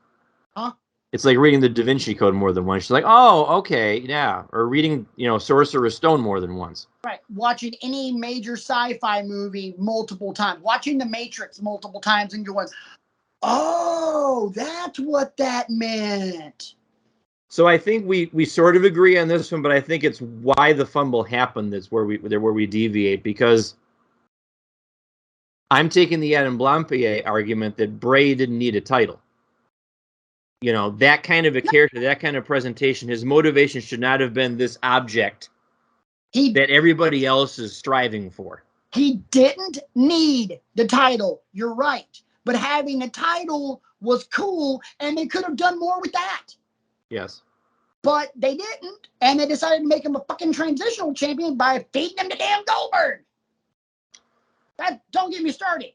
Huh? It's like reading the Da Vinci Code more than once. She's like, oh, okay, yeah. Or reading, Sorcerer's Stone more than once. Right. Watching any major sci-fi movie multiple times. Watching The Matrix multiple times and going, oh, that's what that meant. So I think we sort of agree on this one, but I think it's why the fumble happened that's where we deviate, because I'm taking the Adam Blampied argument that Bray didn't need a title. That kind of a character, that kind of presentation, his motivation should not have been this object that everybody else is striving for. He didn't need the title. You're right. But having the title was cool, and they could have done more with that. Yes. But they didn't, and they decided to make him a fucking transitional champion by feeding him to damn Goldberg. Don't get me started.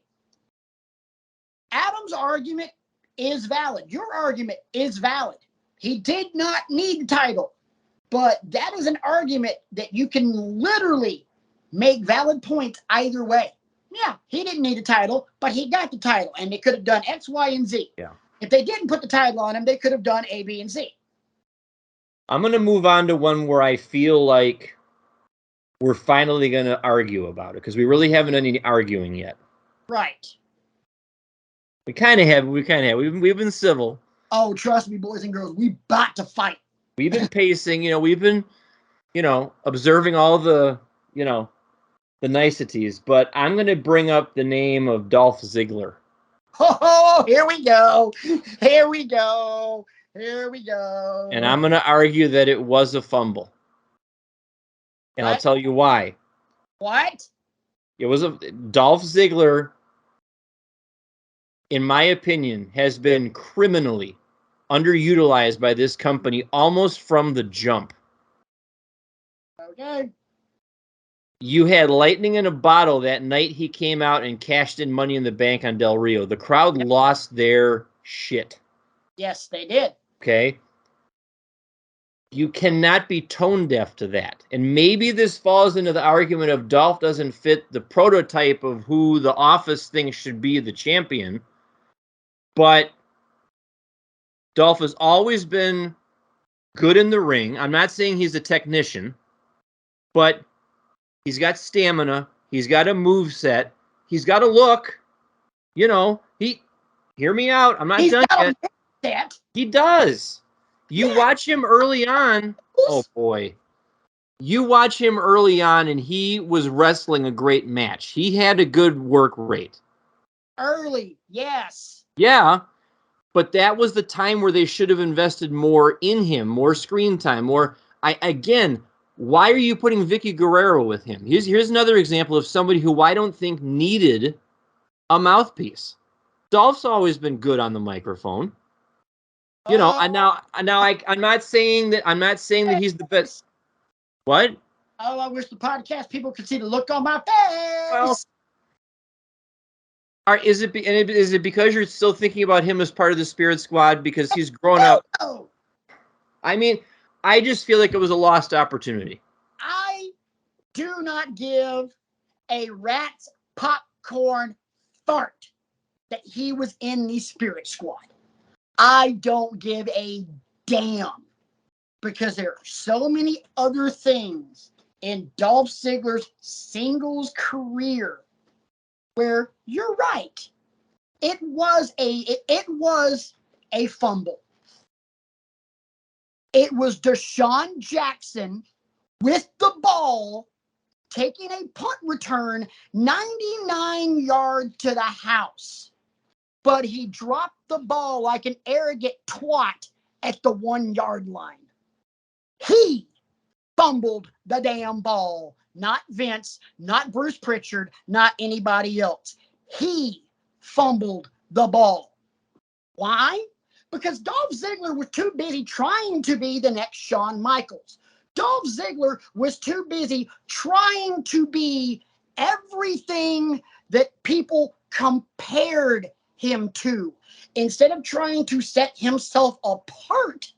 Adam's argument is valid. Your argument is valid. He did not need the title. But that is an argument that you can literally make valid points either way. Yeah, he didn't need the title, but he got the title, and they could have done X, Y, and Z. Yeah. If they didn't put the title on him, they could have done A, B, and C. I'm going to move on to one where I feel like we're finally going to argue about it, because we really haven't done any arguing yet. Right. We kind of have. We've been civil. Oh, trust me, boys and girls, we about to fight. We've been pacing. We've been, observing all the, the niceties. But I'm going to bring up the name of Dolph Ziggler. Oh, here we go. Here we go. Here we go. And I'm going to argue that it was a fumble. And What? I'll tell you why. What? It was Dolph Ziggler, in my opinion, has been criminally underutilized by this company almost from the jump. Okay. You had lightning in a bottle that night he came out and cashed in Money in the Bank on Del Rio. The crowd lost their shit. Yes, they did. Okay? You cannot be tone deaf to that. And maybe this falls into the argument of Dolph doesn't fit the prototype of who the office thinks should be the champion. But Dolph has always been good in the ring. I'm not saying he's a technician, but he's got stamina. He's got a moveset. He's got a look. Hear me out. I'm not He's done got yet. a that. He does. You Yeah. watch him early on. Oh, boy. You watch him early on, and he was wrestling a great match. He had a good work rate. Early, yes. Yeah, but that was the time where they should have invested more in him, more screen time, more. Again, why are you putting Vicky Guerrero with him? Here's another example of somebody who I don't think needed a mouthpiece. Dolph's always been good on the microphone. You know, I'm not saying that he's the best. What? Oh, I wish the podcast people could see the look on my face. Well, is it because you're still thinking about him as part of the Spirit Squad because he's grown up? No. I mean, I just feel like it was a lost opportunity. I do not give a rat's popcorn fart that he was in the Spirit Squad. I don't give a damn because there are so many other things in Dolph Ziggler's singles career where you're right. It was a fumble. It was Deshaun Jackson with the ball taking a punt return 99 yards to the house. But he dropped the ball like an arrogant twat at the 1 yard line. He fumbled the damn ball, not Vince, not Bruce Pritchard, not anybody else. He fumbled the ball. Why? Because Dolph Ziggler was too busy trying to be the next Shawn Michaels. Dolph Ziggler was too busy trying to be everything that people compared him to. Instead of trying to set himself apart,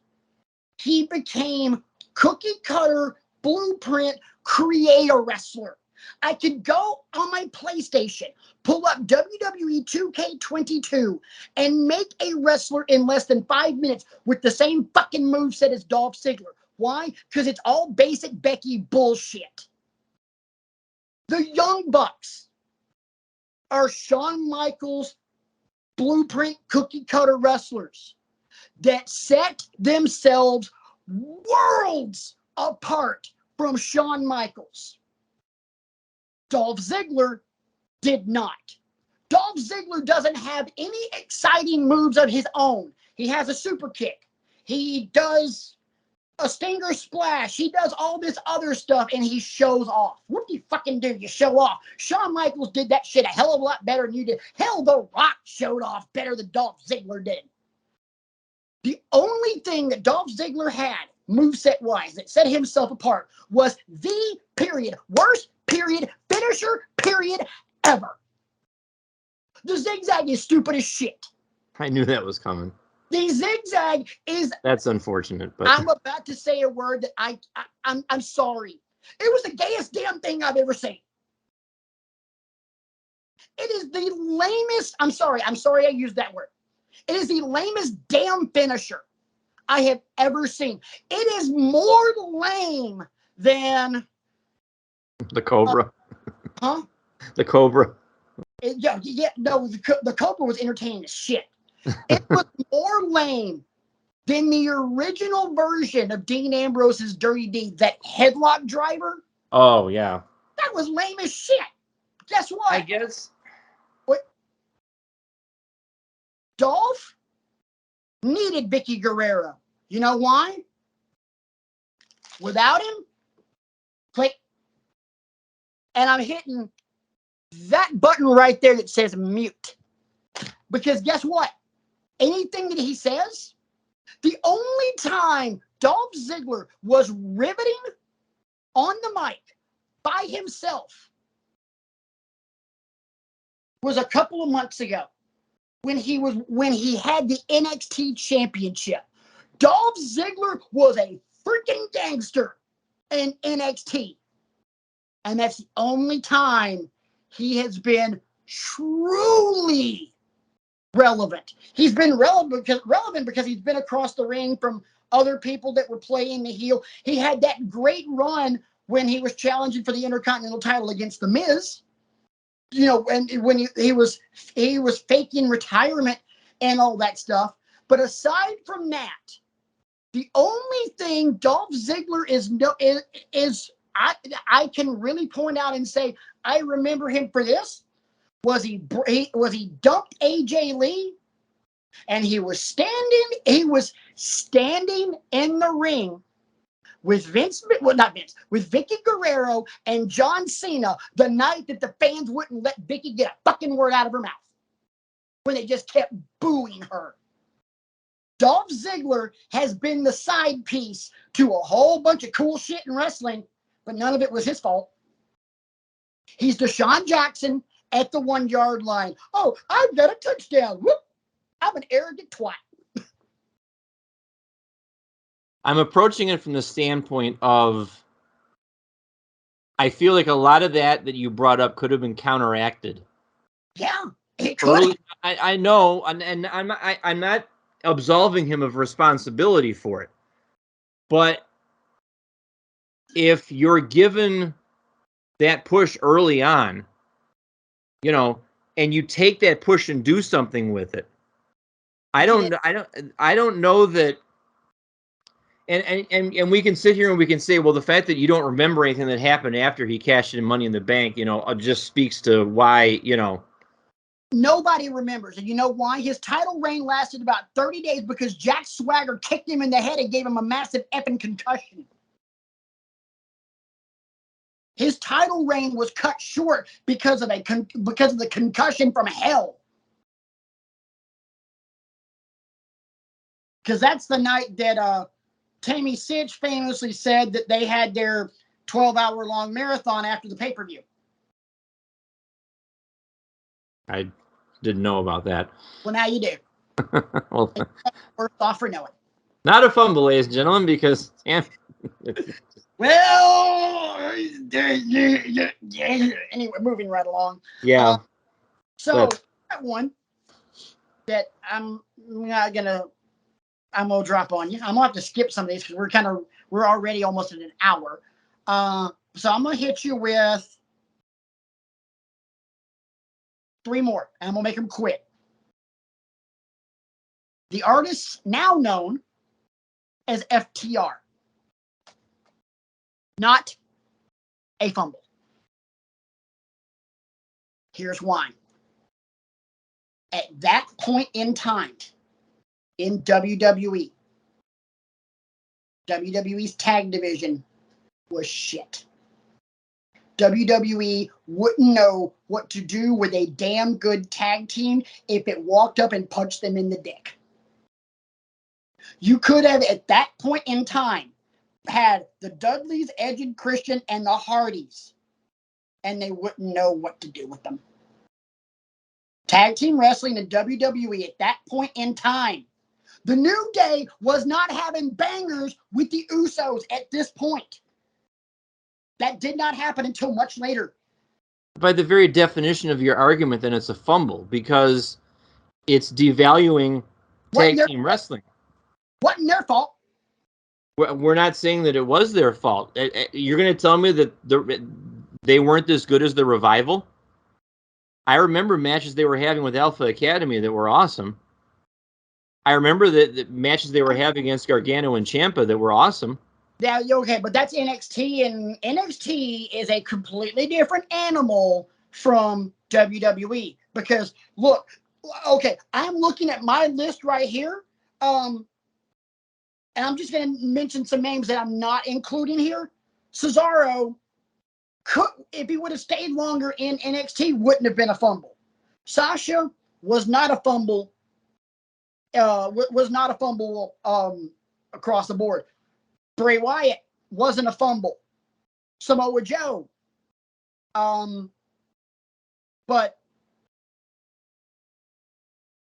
he became cookie cutter, blueprint, creator wrestler. I could go on my PlayStation, pull up WWE 2K22, and make a wrestler in less than 5 minutes with the same fucking moveset as Dolph Ziggler. Why? Because it's all basic Becky bullshit. The Young Bucks are Shawn Michaels' blueprint cookie cutter wrestlers that set themselves worlds apart from Shawn Michaels. Dolph Ziggler did not. Dolph Ziggler doesn't have any exciting moves of his own. He has a super kick. He does a stinger splash. He does all this other stuff and he shows off. What do you fucking do? You show off. Shawn Michaels did that shit a hell of a lot better than you did. Hell, The Rock showed off better than Dolph Ziggler did. The only thing that Dolph Ziggler had, moveset-wise, that set himself apart was the worst finisher ever. The zigzag is stupid as shit. I knew that was coming. The zigzag is... That's unfortunate, but... I'm about to say a word that I'm sorry. It was the gayest damn thing I've ever seen. It is the lamest... I'm sorry I used that word. It is the lamest damn finisher I have ever seen. It is more lame than... The Cobra. Huh? The Cobra. The Cobra was entertaining as shit. It was more lame than the original version of Dean Ambrose's Dirty Deed, that headlock driver. Oh, yeah. That was lame as shit. Guess what? I guess. What? Dolph needed Vicky Guerrero. You know why? Without him, click. And I'm hitting that button right there that says mute. Because guess what? Anything that he says, the only time Dolph Ziggler was riveting on the mic by himself was a couple of months ago when he had the NXT championship. Dolph Ziggler was a freaking gangster in NXT. And that's the only time he has been truly relevant. He's been relevant because he's been across the ring from other people that were playing the heel. He had that great run when he was challenging for the Intercontinental title against The Miz. You know, when he was faking retirement and all that stuff. But aside from that, the only thing Dolph Ziggler is I can really point out and say I remember him for this was he dumped AJ Lee, and he was standing in the ring with with Vicky Guerrero and John Cena the night that the fans wouldn't let Vicky get a fucking word out of her mouth when they just kept booing her. Dolph Ziggler has been the side piece to a whole bunch of cool shit in wrestling, but none of it was his fault. He's Deshaun Jackson at the 1 yard line. Oh, I've got a touchdown. Whoop. I'm an arrogant twat. I'm approaching it from the standpoint of I feel like a lot of that you brought up could have been counteracted. Yeah, it could. I know, and I'm not absolving him of responsibility for it. But if you're given that push early on, and you take that push and do something with it, I don't know that. And we can sit here and we can say, well, the fact that you don't remember anything that happened after he cashed in Money in the Bank, just speaks to why, Nobody remembers. And you know why? His title reign lasted about 30 days because Jack Swagger kicked him in the head and gave him a massive effing concussion. His title reign was cut short because of the concussion from hell. Because that's the night that Tammy Sytch famously said that they had their 12-hour-long marathon after the pay-per-view. I didn't know about that. Well, now you do. Well, first off for knowing. Not a fumble, ladies and gentlemen, because well, anyway, moving right along. Yeah. So that one that I'm gonna drop on you. I'm gonna have to skip some of these because we're already almost at an hour. So I'm gonna hit you with 3 more, and I'm gonna make them quick. The artist now known as FTR. Not a fumble. Here's why. At that point in time in WWE's tag division was shit. WWE wouldn't know what to do with a damn good tag team if it walked up and punched them in the dick. You could have, at that point in time, had the Dudleys, Edge and Christian, and the Hardys, and they wouldn't know what to do with them. Tag team wrestling in WWE at that point in time. The New Day was not having bangers with the Usos at this point. That did not happen until much later. By the very definition of your argument, then it's a fumble because it's devaluing tag team wrestling. Wasn't their fault. We're not saying that it was their fault. You're going to tell me that they weren't as good as the Revival? I remember matches they were having with Alpha Academy that were awesome. I remember the matches they were having against Gargano and Ciampa that were awesome. Yeah, okay, but that's NXT, and NXT is a completely different animal from WWE. Because, look, okay, I'm looking at my list right here, and I'm just going to mention some names that I'm not including here. Cesaro, if he would have stayed longer in NXT, wouldn't have been a fumble. Sasha was not a fumble. Across the board. Bray Wyatt wasn't a fumble. Samoa Joe. But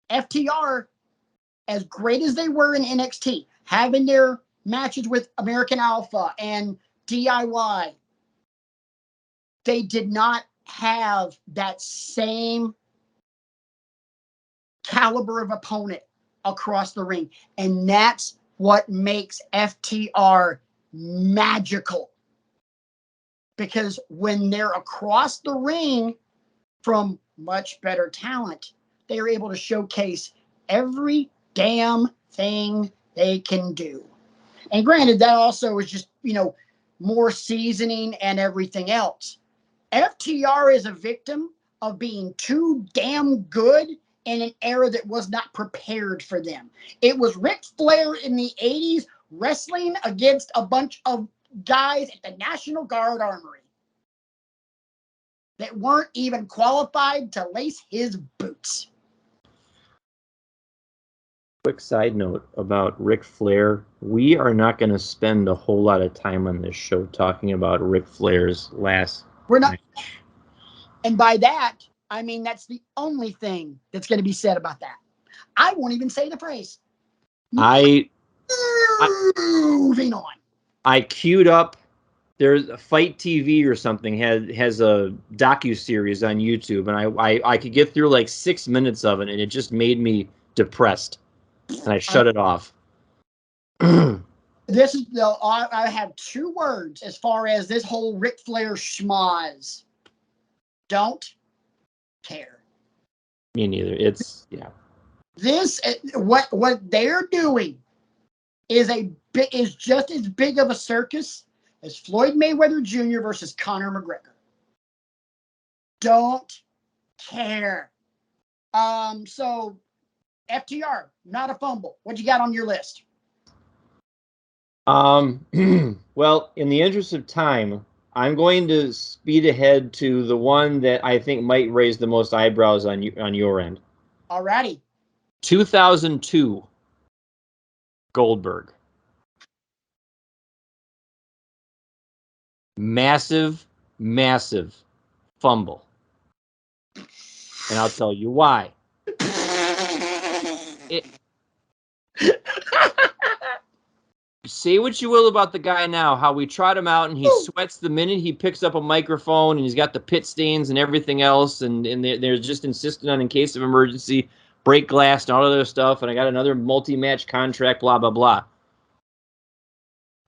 FTR, as great as they were in NXT, having their matches with American Alpha and DIY, they did not have that same caliber of opponent across the ring. And that's what makes FTR magical. Because when they're across the ring from much better talent, they are able to showcase every damn thing they can do. And granted, that also is just, more seasoning and everything else. FTR is a victim of being too damn good in an era that was not prepared for them. It was Ric Flair in the 80s wrestling against a bunch of guys at the National Guard Armory that weren't even qualified to lace his boots. Quick side note about Ric Flair. We are not going to spend a whole lot of time on this show talking about Ric Flair's last We're not. match. And by that, I mean that's the only thing that's going to be said about that. I won't even say the phrase. Moving on. I queued up. There's a Fight TV or something has a docu-series on YouTube, and I could get through like 6 minutes of it, and it just made me depressed, and I shut it off. This is I have 2 words as far as this whole Ric Flair schmoz. Don't care. Me neither. It's This what they're doing is just as big of a circus as Floyd Mayweather Jr. versus Conor McGregor. Don't care. So FTR, not a fumble. What you got on your list? Well, in the interest of time, I'm going to speed ahead to the one that I think might raise the most eyebrows on your end. Alrighty. 2002 Goldberg. Massive fumble. And I'll tell you why. Say what you will about the guy now, how we trot him out and he sweats the minute he picks up a microphone, and he's got the pit stains and everything else, and they're just insistent on, in case of emergency, break glass and all other stuff, and I got another multi-match contract, blah, blah, blah.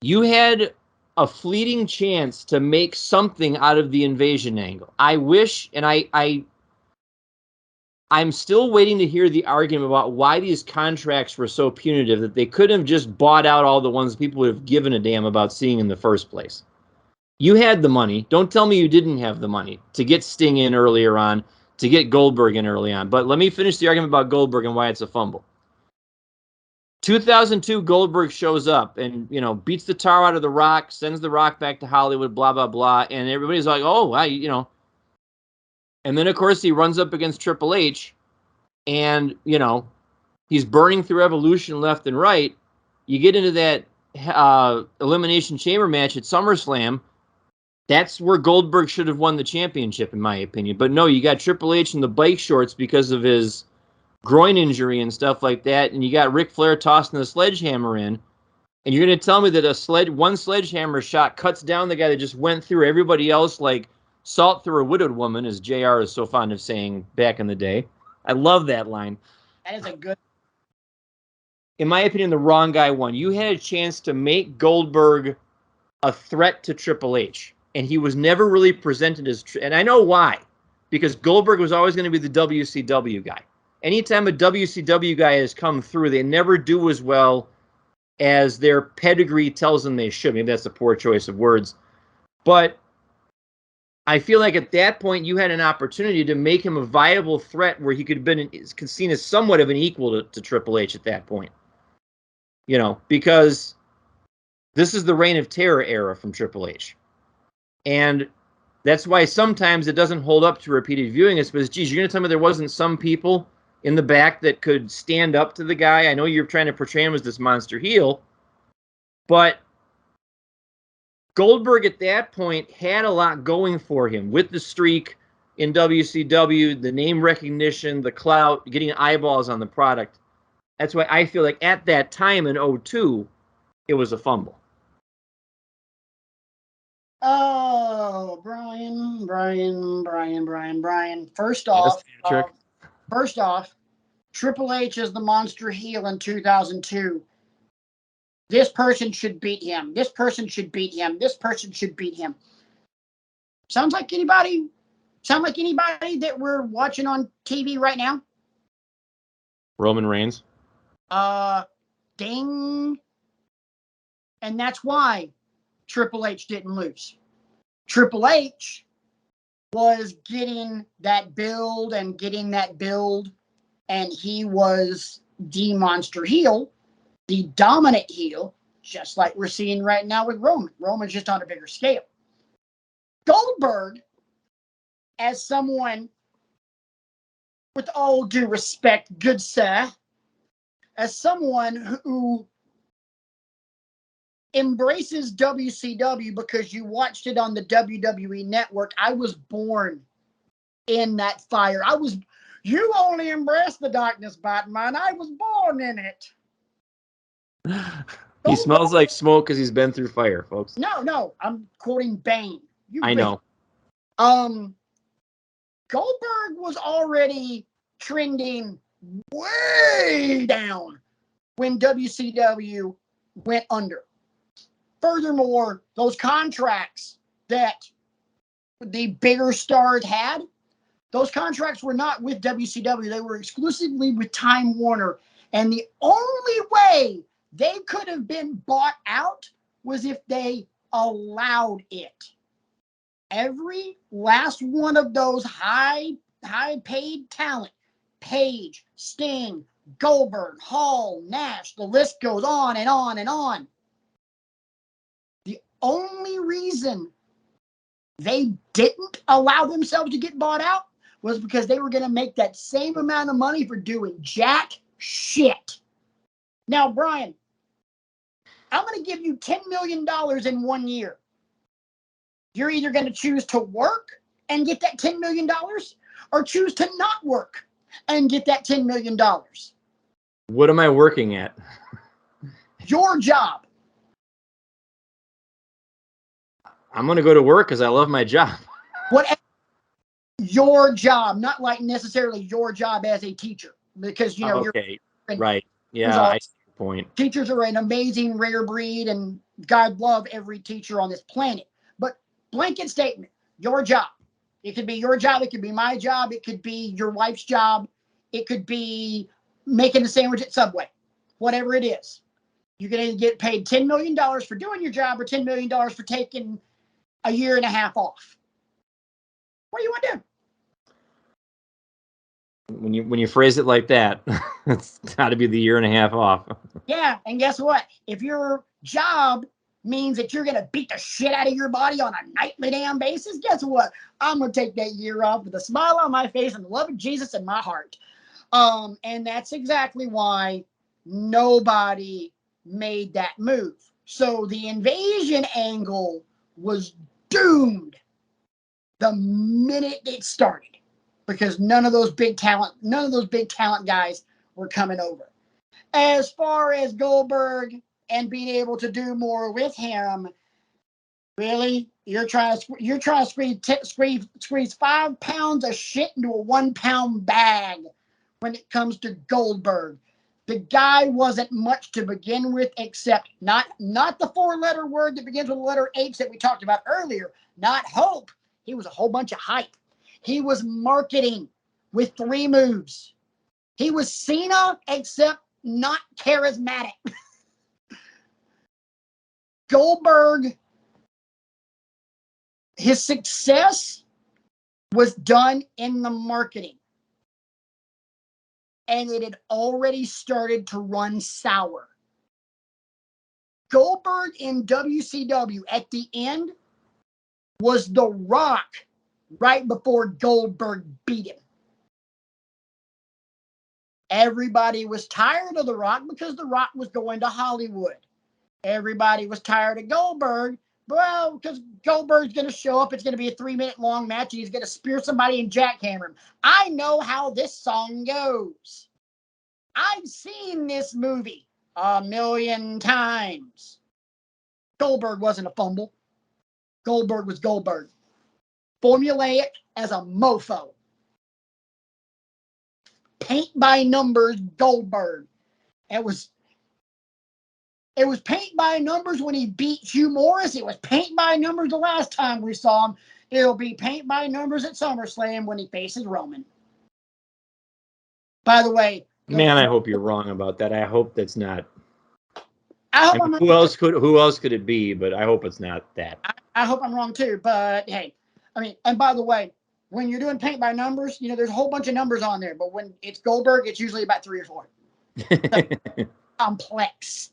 You had a fleeting chance to make something out of the invasion angle. I wish, and I'm still waiting to hear the argument about why these contracts were so punitive that they couldn't have just bought out all the ones people would have given a damn about seeing in the first place. You had the money. Don't tell me you didn't have the money to get Sting in earlier on, to get Goldberg in early on. But let me finish the argument about Goldberg and why it's a fumble. 2002, Goldberg shows up and, beats the tar out of The Rock, sends The Rock back to Hollywood, blah, blah, blah. And everybody's like, oh, wow, And then, of course, he runs up against Triple H, and, he's burning through Evolution left and right. You get into that Elimination Chamber match at SummerSlam. That's where Goldberg should have won the championship, in my opinion. But no, you got Triple H in the bike shorts because of his groin injury and stuff like that, and you got Ric Flair tossing the sledgehammer in, and you're going to tell me that one sledgehammer shot cuts down the guy that just went through everybody else like salt through a widowed woman, as JR is so fond of saying back in the day. I love that line. That is a good... In my opinion, the wrong guy won. You had a chance to make Goldberg a threat to Triple H, and he was never really presented as... And I know why. Because Goldberg was always going to be the WCW guy. Anytime a WCW guy has come through, they never do as well as their pedigree tells them they should. Maybe that's a poor choice of words. But I feel like at that point you had an opportunity to make him a viable threat where he could have been seen as somewhat of an equal to Triple H at that point. Because this is the Reign of Terror era from Triple H. And that's why sometimes it doesn't hold up to repeated viewing. It's because, geez, you're going to tell me there wasn't some people in the back that could stand up to the guy? I know you're trying to portray him as this monster heel, but Goldberg at that point had a lot going for him with the streak in WCW, the name recognition, the clout, getting eyeballs on the product. That's why I feel like at that time in 2002, it was a fumble. Oh, Brian. First off, Triple H is the monster heel in 2002. This person should beat him. This person should beat him. This person should beat him. Sound like anybody that we're watching on TV right now? Roman Reigns. Ding. And that's why Triple H didn't lose. Triple H was getting that build, and he was the monster heel, the dominant heel, just like we're seeing right now with Roman. Roman's just on a bigger scale. Goldberg, as someone, with all due respect, good sir, as someone who embraces WCW because you watched it on the WWE network, I was born in that fire. You only embrace the darkness, Batman. I was born in it. He smells like smoke because he's been through fire, folks. No, I'm quoting Bane. I know. Goldberg was already trending way down when WCW went under. Furthermore, those contracts that the bigger stars had, those contracts were not with WCW. They were exclusively with Time Warner. And the only way they could have been bought out was if they allowed it. Every last one of those high-paid talent, Page, Sting, Goldberg, Hall, Nash, the list goes on and on and on. The only reason they didn't allow themselves to get bought out was because they were going to make that same amount of money for doing jack shit. Now, Brian, I'm going to give you $10 million in 1 year. You're either going to choose to work and get that $10 million or choose to not work and get that $10 million. What am I working at? Your job. I'm going to go to work because I love my job. Whatever. Your job, not like necessarily your job as a teacher, because, you know, okay. Right. Yeah, I see your point. Teachers are an amazing rare breed, and God love every teacher on this planet. But blanket statement, your job. It could be your job. It could be my job. It could be your wife's job. It could be making a sandwich at Subway. Whatever it is. You can either get paid $10 million for doing your job or $10 million for taking a year and a half off. What do you want to do? When you phrase it like that, it's got to be the year and a half off. Yeah, and guess what? If your job means that you're going to beat the shit out of your body on a nightly damn basis, guess what? I'm going to take that year off with a smile on my face and the love of Jesus in my heart. And that's exactly why nobody made that move. So the invasion angle was doomed the minute it started, because none of those big talent guys were coming over. As far as Goldberg and being able to do more with him, really, you're trying to squeeze 5 pounds of shit into a 1 pound bag when it comes to Goldberg. The guy wasn't much to begin with, except not the 4-letter word that begins with the letter H that we talked about earlier, not hope. He was a whole bunch of hype. He was marketing with 3 moves. He was Cena, except not charismatic. Goldberg, his success was done in the marketing. And it had already started to run sour. Goldberg in WCW at the end was The Rock right before Goldberg beat him. Everybody was tired of The Rock because The Rock was going to Hollywood. Everybody was tired of Goldberg, well, because Goldberg's going to show up. It's going to be a 3-minute long match, and he's going to spear somebody and jackhammer him. I know how this song goes. I've seen this movie 1,000,000 times. Goldberg wasn't a fumble. Goldberg was Goldberg. Formulaic as a mofo. Paint by numbers Goldberg. It was paint by numbers when he beat Hugh Morris. It was paint by numbers the last time we saw him. It'll be paint by numbers at SummerSlam when he faces Roman. By the way, Man, I hope you're wrong about that. I hope that's not. I hope I mean, I'm wrong. who else could it be? But I hope it's not that. I hope I'm wrong too. But hey, I mean, and by the way, when you're doing paint by numbers, you know, there's a whole bunch of numbers on there. But when it's Goldberg, it's usually about 3 or 4. So, complex.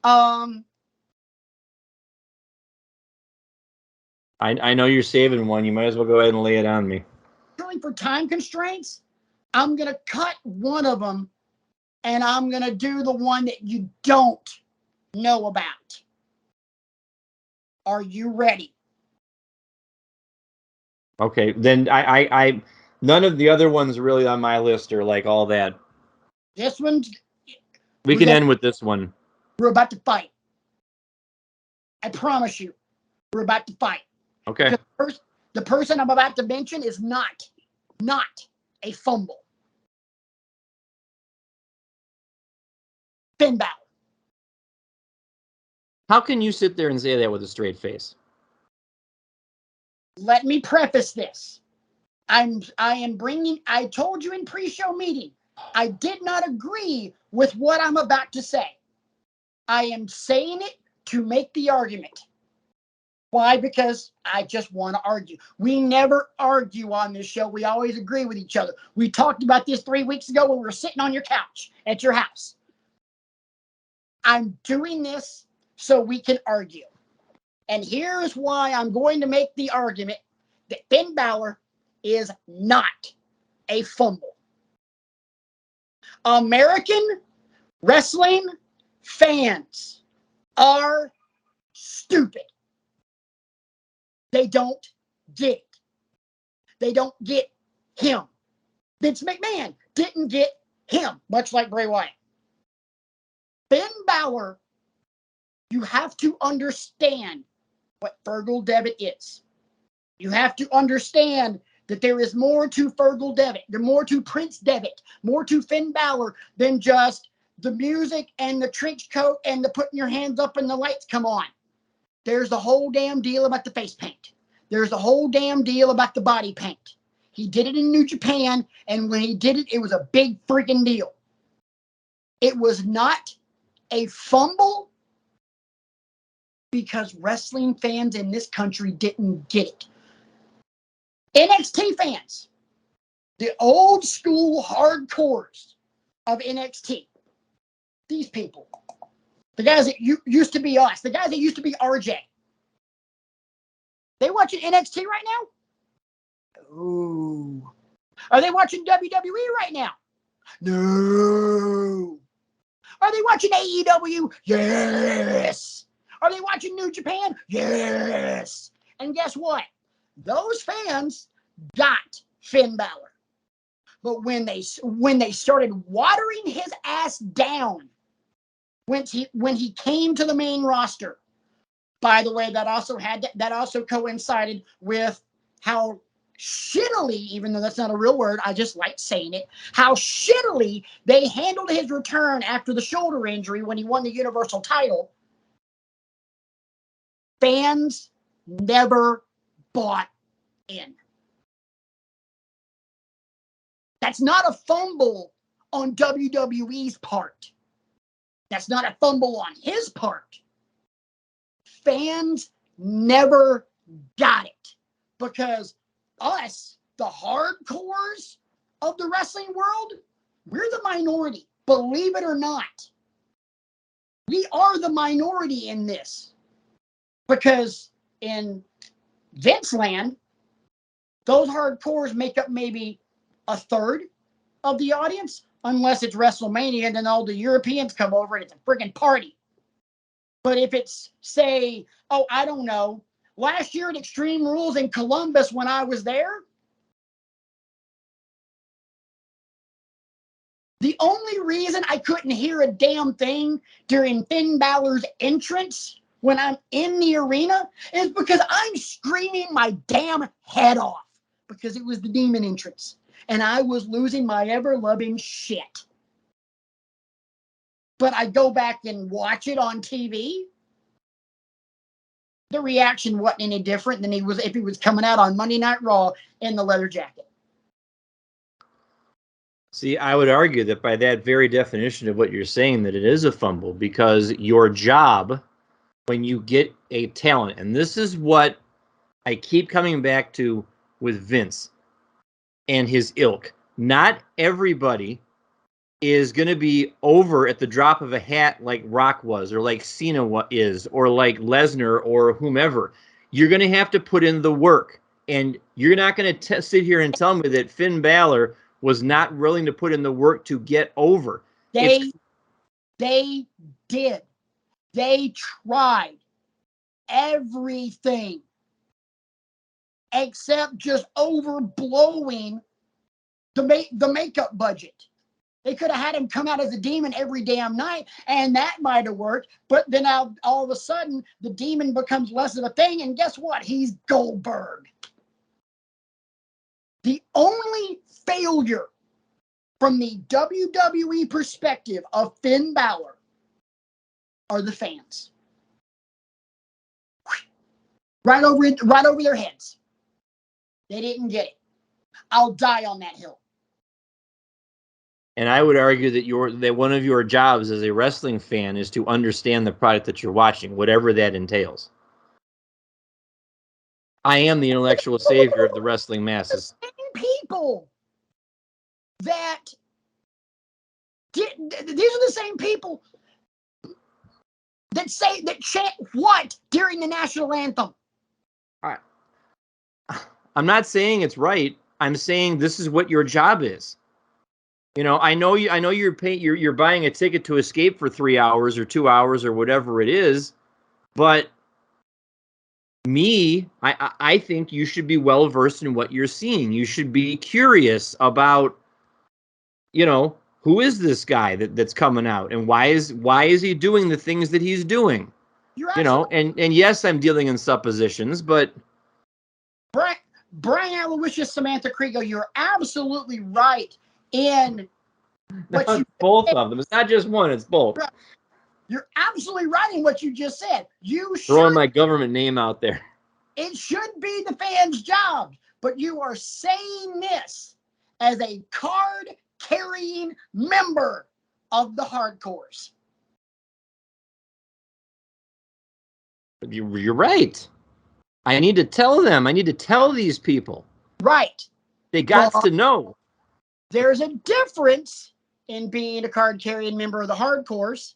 I know you're saving one. You might as well go ahead and lay it on me. For time constraints, I'm going to cut one of them and I'm going to do the one that you don't know about. Are you ready? Okay, then I none of the other ones really on my list are like all that. This one's. We can end with this one. We're about to fight. I promise you, we're about to fight. Okay. The person I'm about to mention is not a fumble. Finn Balor. How can you sit there and say that with a straight face? Let me preface this. I told you in pre-show meeting, I did not agree with what I'm about to say. I am saying it to make the argument. Why? Because I just want to argue. We never argue on this show. We always agree with each other. We talked about this 3 weeks ago when we were sitting on your couch at your house. I'm doing this so we can argue. And here's why I'm going to make the argument that Finn Balor is not a fumble. American wrestling fans are stupid. They don't get it. They don't get him. Vince McMahon didn't get him, much like Bray Wyatt. Finn Balor, you have to understand what Fergal Devitt is. You have to understand that there is more to Fergal Devitt. There's more to Prince Devitt, more to Finn Balor than just the music and the trench coat and the putting your hands up and the lights come on. There's the whole damn deal about the face paint. There's the whole damn deal about the body paint. He did it in New Japan, and when he did it, it was a big freaking deal. It was not a fumble because wrestling fans in this country didn't get it. NXT fans, the old school hardcores of NXT, these people, the guys that used to be us, the guys that used to be RJ, they watching NXT right now? Ooh. Are they watching WWE right now? No. Are they watching AEW? Yes. Are they watching New Japan? Yes. And guess what? Those fans got Finn Balor. But when they started watering his ass down when he came to the main roster, by the way, that also coincided with how shittily, even though that's not a real word, I just like saying it, how shittily they handled his return after the shoulder injury when he won the Universal title. Fans never bought in. That's not a fumble on WWE's part. That's not a fumble on his part. Fans never got it because us, the hardcores of the wrestling world, we're the minority. Believe it or not, we are the minority in this because in Vince land, those hardcores make up maybe a third of the audience, unless it's WrestleMania and then all the Europeans come over and it's a friggin' party. But if it's, say, I don't know, last year at Extreme Rules in Columbus when I was there, the only reason I couldn't hear a damn thing during Finn Balor's entrance when I'm in the arena is because I'm screaming my damn head off because it was the demon entrance. And I was losing my ever-loving shit. But I go back and watch it on TV. The reaction wasn't any different than if he was coming out on Monday Night Raw in the leather jacket. See, I would argue that by that very definition of what you're saying, that it is a fumble, because your job when you get a talent, and this is what I keep coming back to with Vince and his ilk. Not everybody is going to be over at the drop of a hat like Rock was, or like Cena is, or like Lesnar, or whomever. You're going to have to put in the work. And you're not going to sit here and tell me that Finn Balor was not willing to put in the work to get over. They did. They tried everything except just overblowing the makeup budget. They could have had him come out as a demon every damn night, and that might have worked. But then all of a sudden, the demon becomes less of a thing, and guess what? He's Goldberg. The only failure from the WWE perspective of Finn Balor are the fans. Right over their heads. They didn't get it. I'll die on that hill. And I would argue that one of your jobs as a wrestling fan is to understand the product that you're watching, whatever that entails. I am the intellectual savior of the wrestling masses. The same people that these are the same people that chant what during the national anthem. I'm not saying it's right. I'm saying this is what your job is. You know, I know you're buying a ticket to escape for 3 hours or 2 hours or whatever it is, but I think you should be well versed in what you're seeing. You should be curious about, who is this guy that's coming out, and why is he doing the things that he's doing? And yes, I'm dealing in suppositions, but Brian Aloysius, Samantha Kriego, you're absolutely right in what you both of them. It's not just one, it's both. Right. You're absolutely right in what you just said. Throwing my government name out there. It should be the fans' job, but you are saying this as a card-carrying member of the hardcores. You're right. I need to tell them. I need to tell these people. Right. They got to know. There's a difference in being a card-carrying member of the hardcores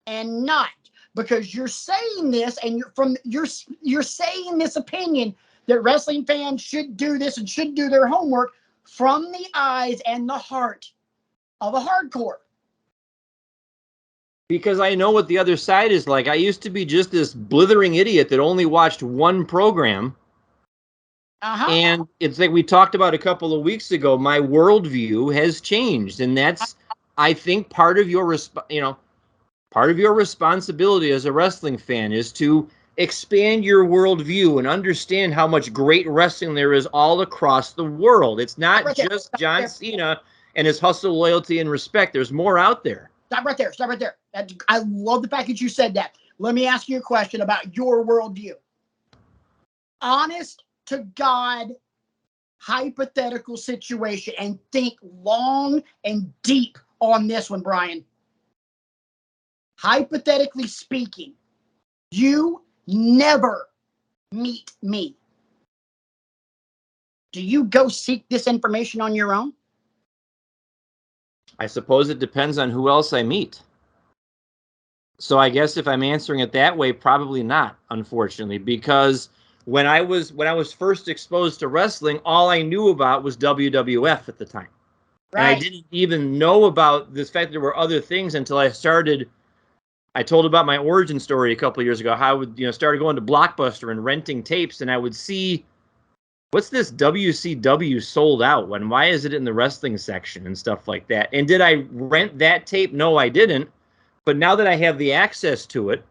and not, because you're saying this, and you're saying this opinion that wrestling fans should do this and should do their homework from the eyes and the heart of a hardcore. Because I know what the other side is like. I used to be just this blithering idiot that only watched one program. And it's like we talked about a couple of weeks ago, my worldview has changed. And that's, I think, part of your responsibility as a wrestling fan is to expand your worldview and understand how much great wrestling there is all across the world. It's not just John Cena and his hustle, loyalty, and respect. There's more out there. Stop right there. I love the fact that you said that. Let me ask you a question about your worldview. Honest to God, hypothetical situation, and think long and deep on this one, Brian. Hypothetically speaking, you never meet me. Do you go seek this information on your own? I suppose it depends on who else I meet. So I guess if I'm answering it that way, probably not, unfortunately, because when I was first exposed to wrestling, all I knew about was WWF at the time. Right. And I didn't even know about this fact that there were other things until I told about my origin story a couple of years ago, how I would, started going to Blockbuster and renting tapes, and I would see, what's this WCW sold out? Why is it in the wrestling section and stuff like that? And did I rent that tape? No, I didn't. But now that I have the access to it,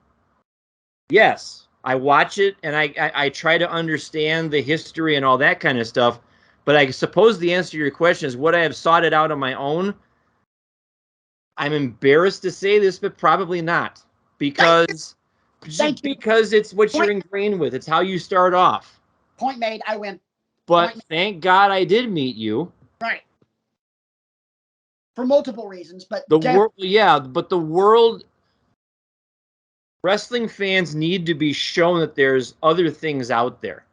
yes, I watch it and I try to understand the history and all that kind of stuff. But I suppose the answer to your question is, would I have sought it out on my own? I'm embarrassed to say this, but probably not, because it's what you're ingrained with. It's how you start off. Point made. I win. But thank God I did meet you. Right. for multiple reasons, but the world, yeah, but the world, wrestling fans need to be shown that there's other things out there.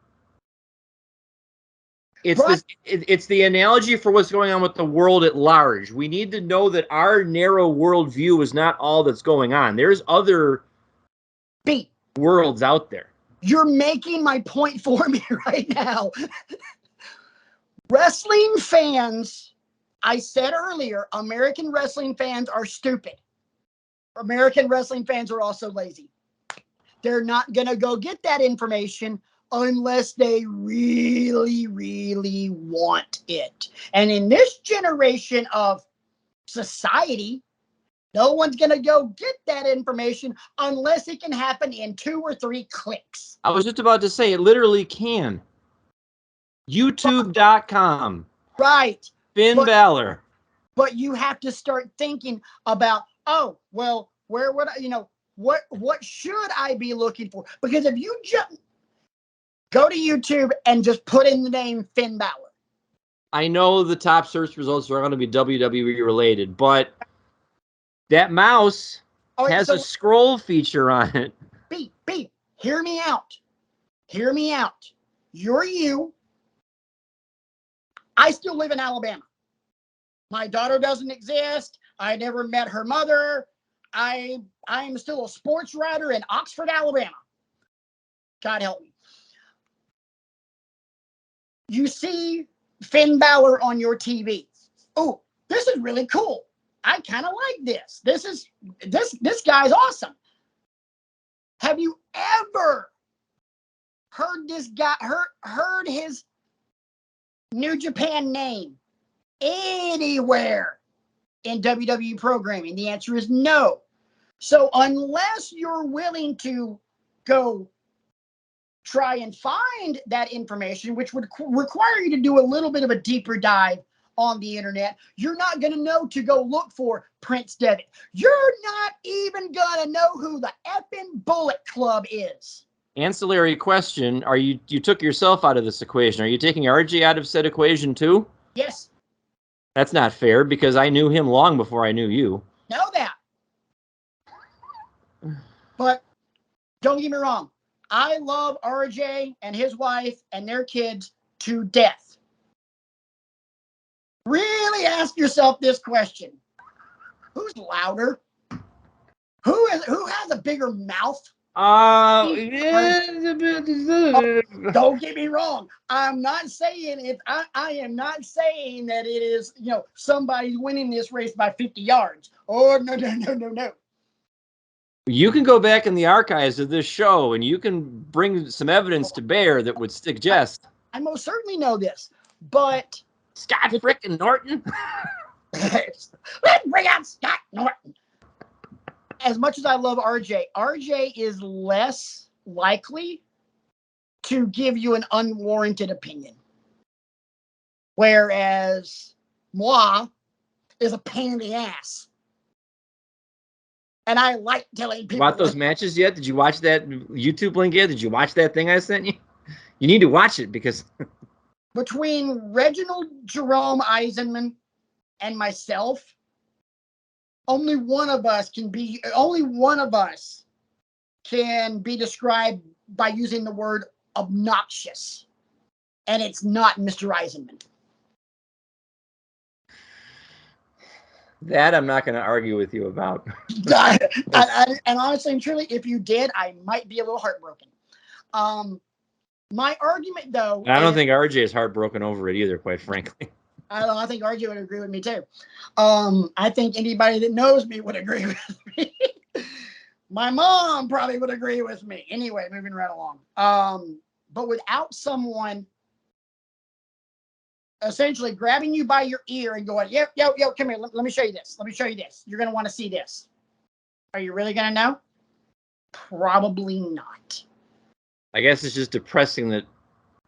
It's Right. it's the analogy for what's going on with the world at large. We need to know that our narrow worldview is not all that's going on. There's other worlds out there. You're making my point for me right now. Wrestling fans, I said earlier, American wrestling fans are stupid. American wrestling fans are also lazy. They're not going to go get that information unless they really, really want it. And in this generation of society, no one's going to go get that information unless it can happen in 2 or 3 clicks. I was just about to say, it literally can. YouTube.com. Right. Finn Balor. But you have to start thinking about, oh, well, where would I, what should I be looking for? Because if you just go to YouTube and just put in the name Finn Balor. I know the top search results are going to be WWE related, but that mouse has a scroll feature on it. B, hear me out. Hear me out. You're you. I still live in Alabama. My daughter doesn't exist. I never met her mother. I am still a sports writer in Oxford, Alabama. God help me. You see Finn Balor on your TV. Oh, this is really cool. I kind of like this. This guy's awesome. Have you ever heard this guy, heard his New Japan name anywhere in WWE programming? The answer is no. So unless you're willing to go try and find that information, which would require you to do a little bit of a deeper dive on the internet, you're not going to know to go look for Prince Devitt. You're not even going to know who the effing Bullet Club is. Ancillary question: you took yourself out of this equation? Are you taking RJ out of said equation too? Yes. That's not fair because I knew him long before I knew you. Know that. But don't get me wrong. I love RJ and his wife and their kids to death. Really ask yourself this question. Who's louder? Who has a bigger mouth? Yeah. Don't get me wrong. I'm not saying I am not saying that it is, somebody's winning this race by 50 yards. Oh, no. You can go back in the archives of this show and you can bring some evidence to bear that would suggest. I most certainly know this, but Scott frickin' Norton. Let's bring out Scott Norton. As much as I love RJ is less likely to give you an unwarranted opinion. Whereas moi is a pain in the ass. And I like telling people. About those matches yet? Did you watch that YouTube link yet? Did you watch that thing I sent you? You need to watch it because between Reginald Jerome Eisenman and myself, only one of us can be described by using the word obnoxious. And it's not Mr. Eisenman. That I'm not going to argue with you about. And honestly and truly, if you did, I might be a little heartbroken. My argument, though, I don't think RJ is heartbroken over it either, quite frankly. I think RJ would agree with me too. I think anybody that knows me would agree with me. My mom probably would agree with me. Anyway, moving right along. But without someone essentially grabbing you by your ear and going, yo, come here, let me show you this. Let me show you this. You're going to want to see this. Are you really going to know? Probably not. I guess it's just depressing that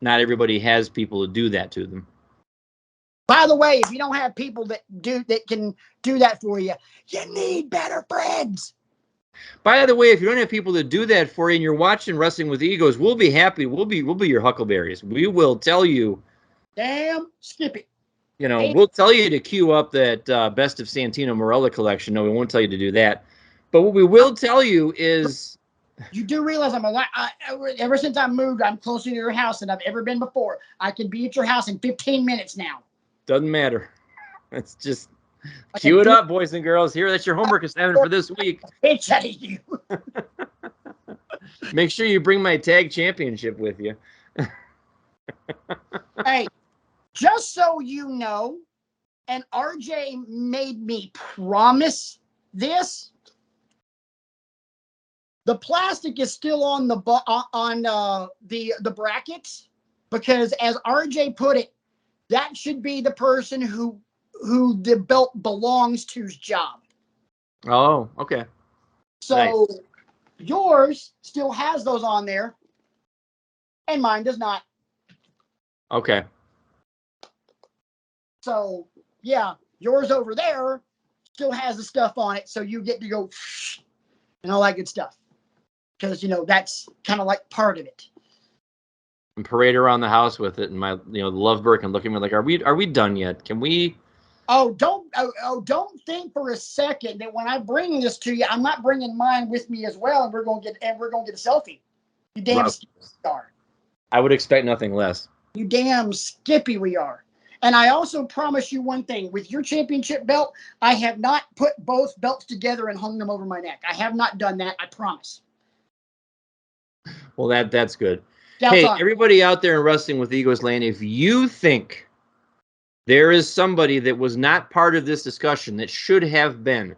not everybody has people to do that to them. By the way, if you don't have people that can do that for you, you need better friends. By the way, if you don't have people to do that for you and you're watching Wrestling with Egos, we'll be happy. We'll be your huckleberries. We will tell you. Damn, skip it. You know, Hey. we'll tell you to queue up that Best of Santino Marella collection. No, we won't tell you to do that. But what we will tell you is, You do realize I'm a lot. Ever since I moved, I'm closer to your house than I've ever been before. I can be at your house in 15 minutes now. doesn't matter. It's just I cue can it do up, boys and girls. Here, that's your homework assignment for this week. Bitch out of you. Make sure you bring my tag championship with you. Hey, just so you know, and RJ made me promise this. The plastic is still on the brackets because, as RJ put it, that should be the person who the belt belongs to's job. Oh, okay. So Nice. yours still has those on there, and mine does not. Okay. So yeah, yours over there still has the stuff on it, so you get to go and all that good stuff. Because that's kind of like part of it. And parade around the house with it, and my the lovebird can look at me like, are we done yet? Can we? Don't think for a second that when I bring this to you, I'm not bringing mine with me as well, and we're gonna get a selfie. You damn skippy we are. I would expect nothing less. You damn skippy we are. And I also promise you one thing: with your championship belt, I have not put both belts together and hung them over my neck. I have not done that. I promise. Well, that's good. Doubts Hey, on. everybody out there in Wrestling with Egos land, if you think there is somebody that was not part of this discussion that should have been,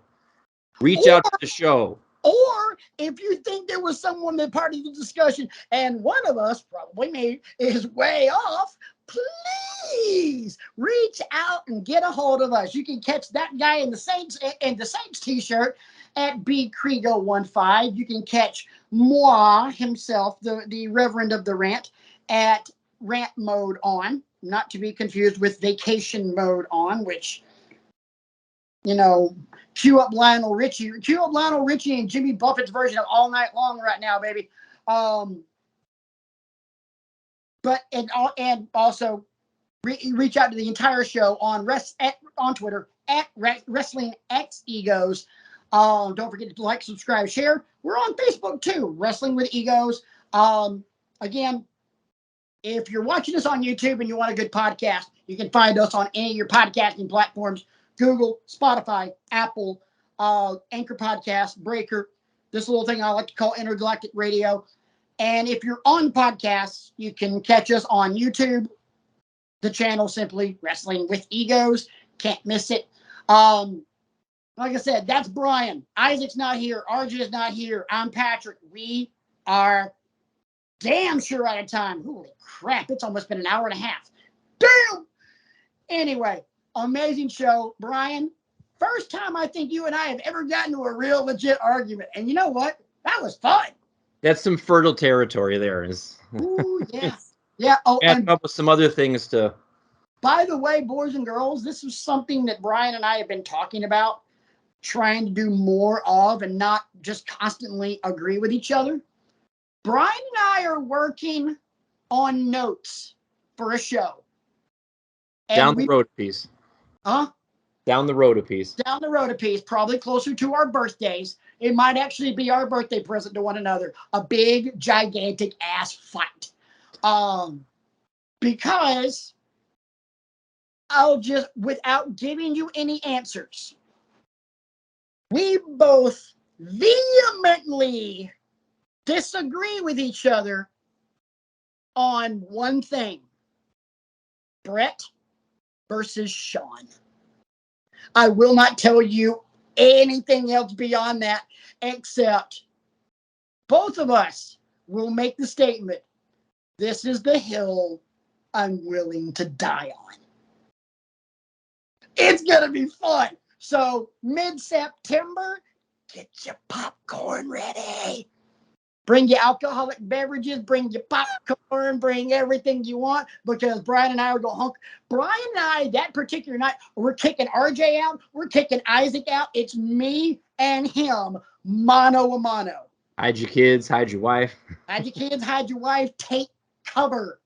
reach out to the show. Or if you think there was someone that part of the discussion and one of us, probably me, is way off, please reach out and get a hold of us. You can catch that guy in the Saints t-shirt at B Kriego15. You can catch moi himself, the Reverend of the Rant, at Rant Mode On, not to be confused with Vacation Mode On, which cue up Lionel Richie and Jimmy Buffett's version of All Night Long right now, baby. But also reach out to the entire show on Twitter at Wrestling X Egos. Don't forget to like, subscribe, share. We're on Facebook too, Wrestling with Egos. Again, if you're watching us on YouTube and you want a good podcast, you can find us on any of your podcasting platforms: Google, Spotify, Apple, Anchor Podcast, Breaker, this little thing I like to call Intergalactic Radio. And if you're on podcasts, you can catch us on YouTube, the channel simply Wrestling with Egos. Can't miss it. Like I said, that's Brian. Isaac's not here. RJ is not here. I'm Patrick. We are damn sure out of time. Holy crap, it's almost been an hour and a half. Damn! Anyway, amazing show. Brian, first time I think you and I have ever gotten to a real legit argument. And you know what? That was fun. That's some fertile territory there. Ooh, yeah. Yeah. Oh, and up with some other things to. By the way, boys and girls, this is something that Brian and I have been talking about, trying to do more of and not just constantly agree with each other. Brian and I are working on notes for a show. And down the road a piece. Huh? Down the road a piece. Down the road a piece, probably closer to our birthdays. It might actually be our birthday present to one another. A big, gigantic ass fight. Because I'll just, without giving you any answers, we both vehemently disagree with each other on one thing: Brett versus Sean. I will not tell you anything else beyond that, except both of us will make the statement: this is the hill I'm willing to die on. It's going to be fun. So mid-September, get your popcorn ready. Bring your alcoholic beverages, bring your popcorn, bring everything you want, because Brian and I are going hunk. Brian and I, that particular night, we're kicking RJ out. We're kicking Isaac out. It's me and him, mano a mano. Hide your kids, hide your wife. Hide your kids, hide your wife, take cover.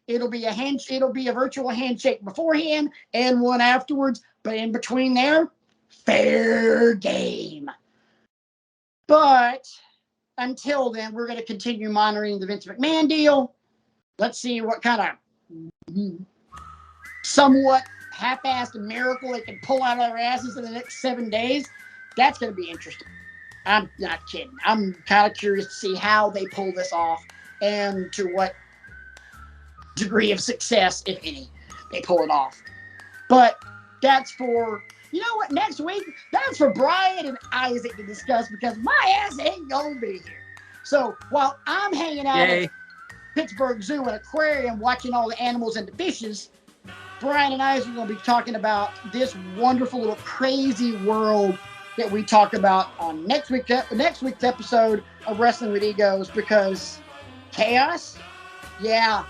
It'll be a virtual handshake beforehand and one afterwards. But in between there, fair game. But until then, we're going to continue monitoring the Vince McMahon deal. Let's see what kind of somewhat half-assed miracle they can pull out of their asses in the next 7 days. That's going to be interesting. I'm not kidding. I'm kind of curious to see how they pull this off and to what degree of success, if any, they pull it off. But that's for, you know what, next week, that's for Brian and Isaac to discuss because my ass ain't going to be here. So while I'm hanging out at Pittsburgh Zoo and Aquarium watching all the animals and the fishes, Brian and Isaac are going to be talking about this wonderful little crazy world that we talk about on next week's episode of Wrestling with Egos, because chaos, yeah,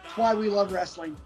that's why we love wrestling.